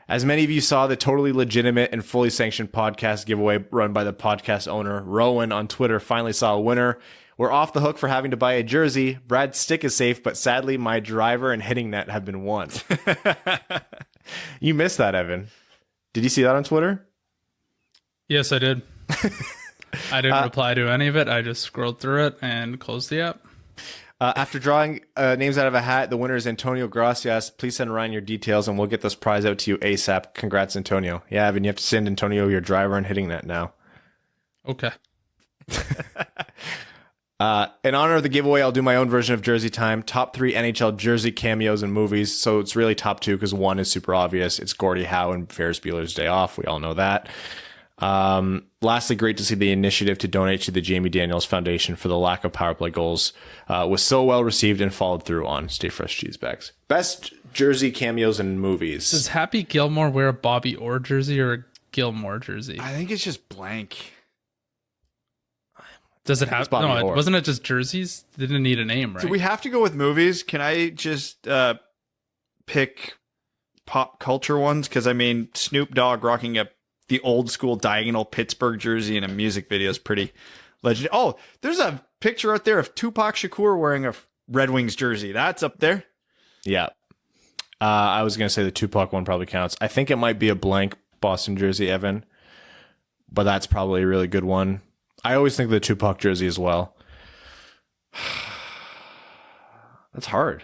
Speaker 2: As many of you saw, the totally legitimate and fully sanctioned podcast giveaway run by the podcast owner, Rowan, on Twitter finally saw a winner. We're off the hook for having to buy a jersey. Brad's stick is safe, but sadly, my driver and hitting net have been won. You missed that, Evan. Did you see that on Twitter?
Speaker 3: Yes, I did. I didn't reply to any of it. I just scrolled through it and closed the app.
Speaker 2: After drawing names out of a hat, the winner is Antonio Gracias. Please send Ryan your details and we'll get this prize out to you ASAP. Congrats, Antonio. Yeah, Evan, you have to send Antonio your driver and hitting that now.
Speaker 3: Okay.
Speaker 2: In honor of the giveaway, I'll do my own version of Jersey Time. Top 3 NHL jersey cameos in movies. So it's really top 2 because 1 is super obvious. It's Gordie Howe and Ferris Bueller's Day Off. We all know that. Lastly, great to see the initiative to donate to the Jamie Daniels Foundation for the lack of power play goals was so well received and followed through on. Stay fresh, cheese bags. Best jersey cameos in movies.
Speaker 3: Does Happy Gilmore wear a Bobby Orr jersey or a Gilmore jersey?
Speaker 4: I think it's just blank.
Speaker 3: Does it have? No, wasn't it just jerseys? They didn't need a name, right?
Speaker 4: Do we have to go with movies? Can I just pick pop culture ones? Because I mean, Snoop Dogg rocking the old school diagonal Pittsburgh jersey in a music video is pretty legendary. Oh, there's a picture out there of Tupac Shakur wearing a Red Wings jersey. That's up there.
Speaker 2: Yeah. I was going to say the Tupac one probably counts. I think it might be a blank Boston jersey, Evan, but that's probably a really good one. I always think of the Tupac jersey as well. That's hard.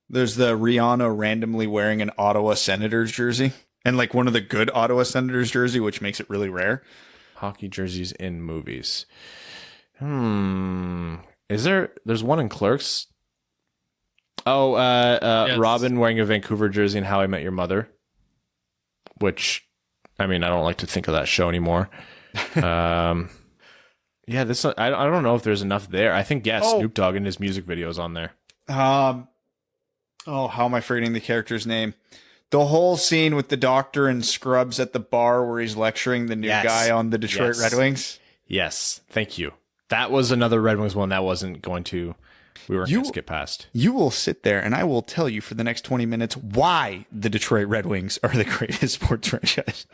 Speaker 4: There's the Rihanna randomly wearing an Ottawa Senators jersey. And like one of the good Ottawa Senators jersey, which makes it really rare.
Speaker 2: Hockey jerseys in movies. There's one in Clerks. Oh, yes. Robin wearing a Vancouver jersey in How I Met Your Mother. Which, I mean, I don't like to think of that show anymore. Yeah, I don't know if there's enough there. I think, Snoop Dogg in his music videos on there.
Speaker 4: How am I forgetting the character's name? The whole scene with the doctor and Scrubs at the bar where he's lecturing the new guy on the Detroit Red Wings.
Speaker 2: Yes, thank you. That was another Red Wings one that wasn't going to... We weren't going to skip past.
Speaker 4: You will sit there and I will tell you for the next 20 minutes why the Detroit Red Wings are the greatest sports franchise.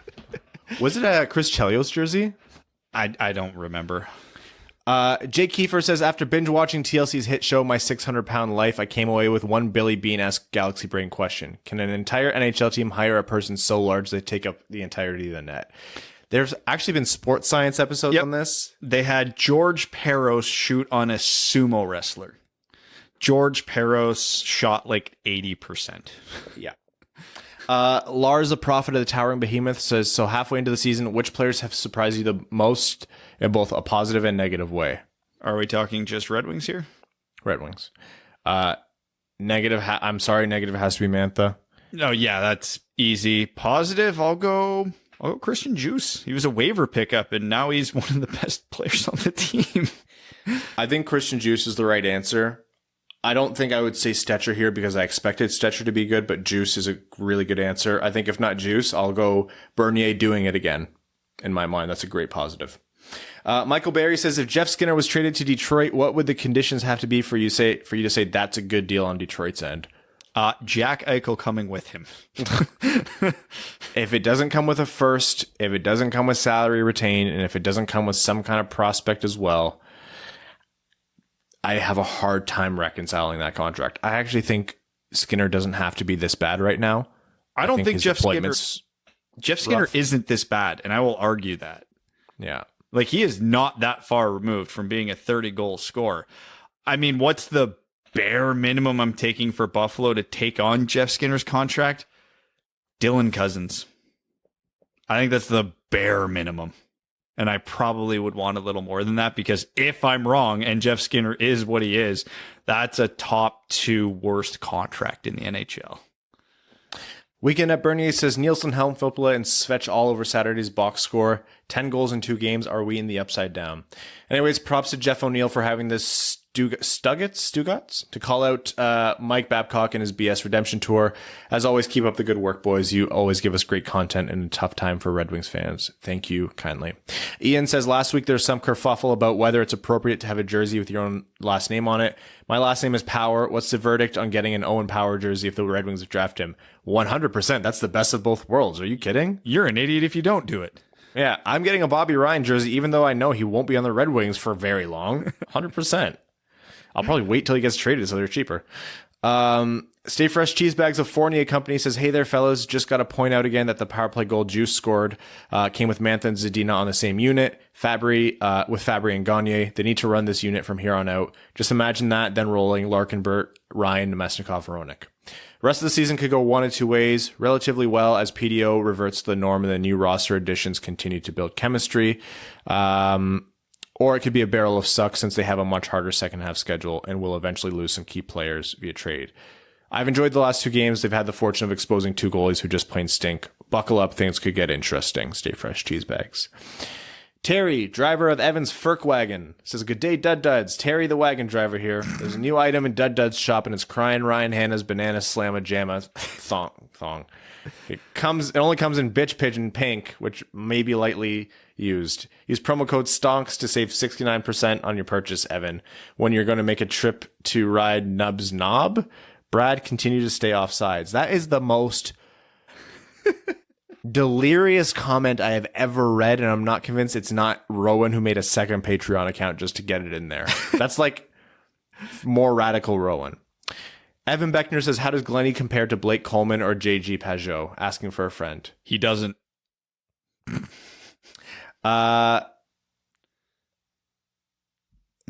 Speaker 2: Was it a Chris Chelios jersey?
Speaker 4: I don't remember.
Speaker 2: Jake Kiefer says, after binge watching TLC's hit show My 600-Pound Life, I came away with one Billy Bean-esque Galaxy Brain question. Can an entire NHL team hire a person so large they take up the entirety of the net? There's actually been sports science episodes on this.
Speaker 4: They had George Peros shoot on a sumo wrestler. George Peros shot like 80%.
Speaker 2: Yeah. Lars, the prophet of the towering behemoth, says, so halfway into the season, which players have surprised you the most in both a positive and negative way?
Speaker 4: Are we talking just Red Wings here?
Speaker 2: Red Wings. Negative. Negative has to be Mantha.
Speaker 4: Oh, yeah, that's easy. Positive, I'll go Oh, Christian Juice. He was a waiver pickup, and now he's one of the best players on the team.
Speaker 2: I think Christian Juice is the right answer. I don't think I would say Stetcher here because I expected Stetcher to be good, but Juice is a really good answer. I think if not Juice, I'll go Bernier doing it again. In my mind, that's a great positive. Michael Barry says, if Jeff Skinner was traded to Detroit, what would the conditions have to be for you to say that's a good deal on Detroit's end?
Speaker 4: Jack Eichel coming with him.
Speaker 2: If it doesn't come with a first, if it doesn't come with salary retained, and if it doesn't come with some kind of prospect as well, I have a hard time reconciling that contract. I actually think Skinner doesn't have to be this bad right now.
Speaker 4: I don't think Jeff Skinner
Speaker 2: rough.
Speaker 4: isn't this bad, and I will argue that.
Speaker 2: Yeah.
Speaker 4: Like, he is not that far removed from being a 30-goal scorer. I mean, what's the bare minimum I'm taking for Buffalo to take on Jeff Skinner's contract? Dylan Cousins. I think that's the bare minimum. And I probably would want a little more than that, because if I'm wrong and Jeff Skinner is what he is, that's a top 2 worst contract in the NHL.
Speaker 2: Weekend at Bernier says Nielsen, Helm, Filppula, and Svech all over Saturday's box score. 10 goals in 2 games. Are we in the upside down? Anyways, props to Jeff O'Neill for having this Stugotz to call out Mike Babcock and his BS Redemption Tour. As always, keep up the good work, boys. You always give us great content in a tough time for Red Wings fans. Thank you kindly. Ian says, last week there's some kerfuffle about whether it's appropriate to have a jersey with your own last name on it. My last name is Power. What's the verdict on getting an Owen Power jersey if the Red Wings have drafted him? 100%. That's the best of both worlds. Are you kidding?
Speaker 4: You're an idiot if you don't do it.
Speaker 2: Yeah, I'm getting a Bobby Ryan jersey, even though I know he won't be on the Red Wings for very long. 100%. I'll probably wait till he gets traded so they're cheaper. Stay Fresh Cheese Bags of Fournier Company says, hey there, fellas. Just got to point out again that the power play goal Juice scored came with Mantha and Zadina on the same unit. With Fabry and Gagne. They need to run this unit from here on out. Just imagine that, then rolling Larkin, Burt, Ryan, Nemesnikov, Veronic. Rest of the season could go one of two ways. Relatively well as PDO reverts to the norm and the new roster additions continue to build chemistry. Or it could be a barrel of suck since they have a much harder second half schedule and will eventually lose some key players via trade. I've enjoyed the last 2 games. They've had the fortune of exposing 2 goalies who just plain stink. Buckle up, things could get interesting. Stay Fresh Cheese Bags. Terry, driver of Evan's Ferk Wagon, says, good day, Dud Duds. Terry, the wagon driver here. There's a new item in Dud Duds shop, and it's crying Ryan Hanna's Banana Slamma Jamma thong. It only comes in bitch pigeon pink, which may be lightly used. Use promo code STONKS to save 69% on your purchase, Evan, when you're going to make a trip to ride Nub's Knob. Brad, continue to stay off sides. That is the most delirious comment I have ever read, and I'm not convinced it's not Rowan who made a second Patreon account just to get it in there. That's like more radical Rowan. Evan Beckner says, how does Glennie compare to Blake Coleman or JG Pajot? Asking for a friend.
Speaker 4: He doesn't.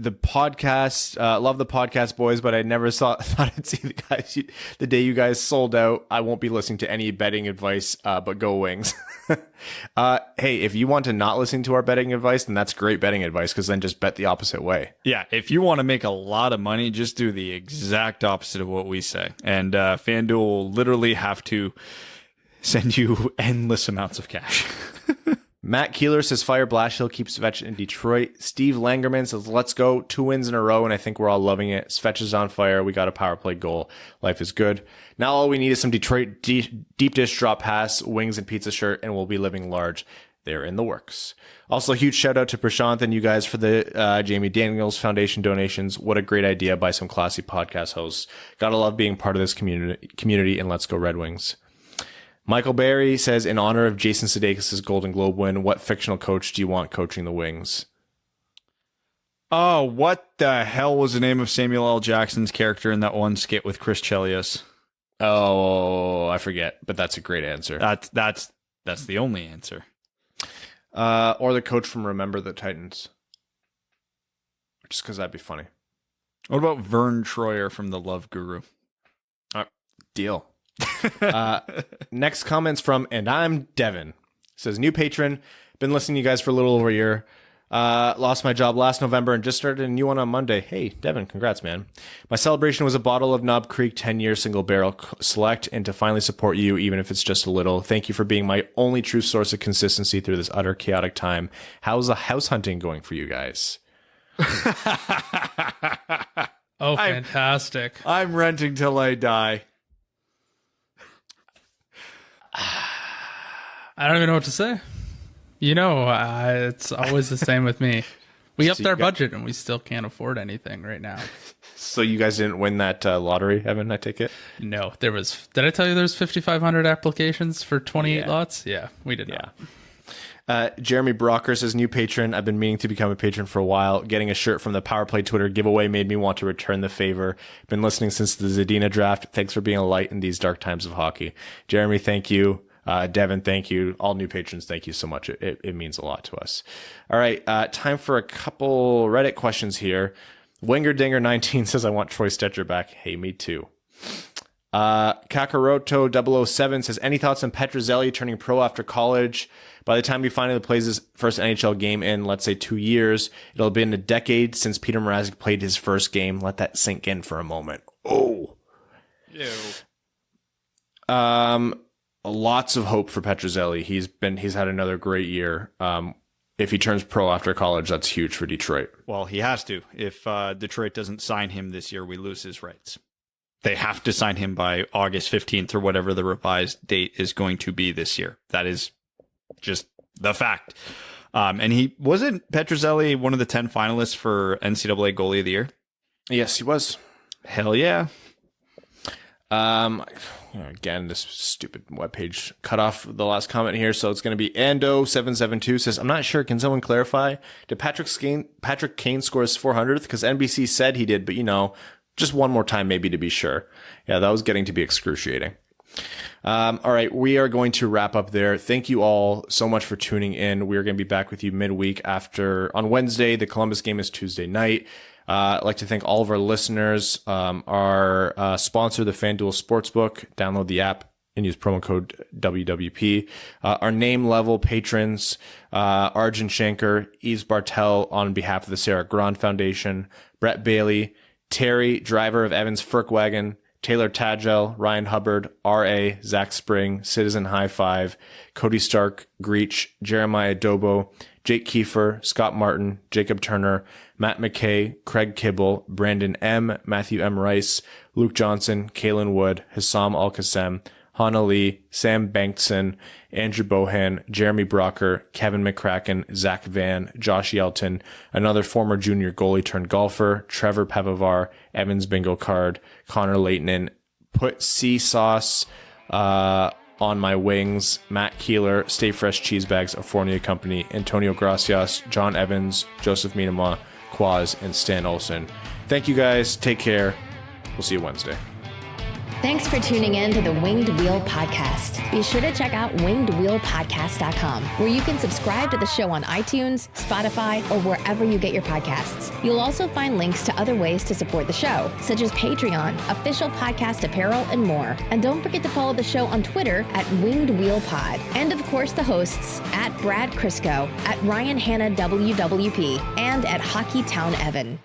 Speaker 2: The podcast, love the podcast, boys, but I never thought I'd see the guys the day you guys sold out. I won't be listening to any betting advice, but go Wings. Hey, if you want to not listen to our betting advice, then that's great betting advice, because then just bet the opposite way.
Speaker 4: Yeah, if you want to make a lot of money, just do the exact opposite of what we say. And FanDuel will literally have to send you endless amounts of cash.
Speaker 2: Matt Keeler says, fire Blashill, keep Svech in Detroit. Steve Langerman says, let's go. 2 wins in a row, and I think we're all loving it. Svech is on fire. We got a power play goal. Life is good. Now all we need is some Detroit deep dish drop pass, wings, and pizza shirt, and we'll be living large. They're in the works. Also, a huge shout out to Prashant and you guys for the Jamie Daniels Foundation donations. What a great idea by some classy podcast hosts. Gotta love being part of this community, and let's go Red Wings. Michael Barry says, in honor of Jason Sudeikis' Golden Globe win, what fictional coach do you want coaching the Wings?
Speaker 4: Oh, what the hell was the name of Samuel L. Jackson's character in that one skit with Chris Chelios?
Speaker 2: Oh, I forget, but that's a great answer.
Speaker 4: That's the only answer.
Speaker 2: Or the coach from Remember the Titans. Just because that'd be funny.
Speaker 4: What about Vern Troyer from The Love Guru?
Speaker 2: Deal. Next comments from And I'm Devin. Says, new patron, been listening to you guys for a little over a year. Lost my job last November and just started a new one on Monday. Hey, Devin, congrats, man. My celebration was a bottle of Knob Creek 10-year single barrel select, and to finally support you, even if it's just a little. Thank you for being my only true source of consistency through this utter chaotic time. How's the house hunting going for you guys?
Speaker 3: Oh, fantastic.
Speaker 4: I'm renting till I die.
Speaker 3: I don't even know what to say. It's always the same with me. We upped our budget and we still can't afford anything right now.
Speaker 2: So you guys didn't win that lottery, Evan, I take it?
Speaker 3: No, did I tell you there's 5,500 applications for 28 lots? Yeah, we did not.
Speaker 2: Jeremy Brocker says, new patron. I've been meaning to become a patron for a while. Getting a shirt from the Power Play Twitter giveaway made me want to return the favor. Been listening since the Zadina draft. Thanks for being a light in these dark times of hockey. Jeremy, thank you. Devin, thank you. All new patrons, thank you so much. It means a lot to us. All right, time for a couple Reddit questions here. Winger Dinger 19 says, I want Troy Stetcher back. Hey, me too. Kakaroto 007 says, any thoughts on Petruzzelli turning pro after college? By the time he finally plays his first NHL game in, let's say, 2 years, it'll have been a decade since Peter Mrazek played his first game. Let that sink in for a moment. Oh.
Speaker 4: Ew.
Speaker 2: Lots of hope for Petruzzelli. He's had another great year. If he turns pro after college, that's huge for Detroit.
Speaker 4: Well, he has to. If Detroit doesn't sign him this year, we lose his rights. They have to sign him by August 15th or whatever the revised date is going to be this year. That is just the fact. And he wasn't Petruzzelli one of the 10 finalists for NCAA Goalie of the Year?
Speaker 2: Yes, he was.
Speaker 4: Hell yeah.
Speaker 2: Again, this stupid webpage cut off the last comment here, so it's going to be Ando772 says, I'm not sure. Can someone clarify? Did Patrick Kane score his 400th? Because NBC said he did, but just one more time maybe to be sure. Yeah, that was getting to be excruciating. All right, we are going to wrap up there. Thank you all so much for tuning in. We are going to be back with you midweek on Wednesday. The Columbus game is Tuesday night. I'd like to thank all of our listeners, our sponsor, the Fanduel Sportsbook. Download the app and use promo code WWP. Our name level patrons, Arjun Shankar, Yves Bartel on behalf of the Sarah Grand Foundation, Brett Bailey, Terry, driver of Evans Ferkwagon, Taylor Tadgell, Ryan Hubbard, R.A., Zach Spring, Citizen High Five, Cody Stark, Greach, Jeremiah Dobo, Jake Kiefer, Scott Martin, Jacob Turner, Matt McKay, Craig Kibble, Brandon M., Matthew M. Rice, Luke Johnson, Kalen Wood, Hassam Al-Qassem, Hana Lee, Sam Bankson, Andrew Bohan, Jeremy Brocker, Kevin McCracken, Zach Van, Josh Yelton, another former junior goalie turned golfer, Trevor Pevavar, Evans Bingo Card, Connor Leighton, Put Sea Sauce on My Wings, Matt Keeler, Stay Fresh Cheese Bags, A Fournier Company, Antonio Gracias, John Evans, Joseph Minama, Quaz, and Stan Olson. Thank you guys. Take care. We'll see you Wednesday.
Speaker 1: Thanks for tuning in to the Winged Wheel Podcast. Be sure to check out wingedwheelpodcast.com, where you can subscribe to the show on iTunes, Spotify, or wherever you get your podcasts. You'll also find links to other ways to support the show, such as Patreon, official podcast apparel, and more. And don't forget to follow the show on Twitter at Winged Wheel Pod. And of course, the hosts at Brad Crisco, at Ryan Hanna WWP, and at Hockey Town Evan.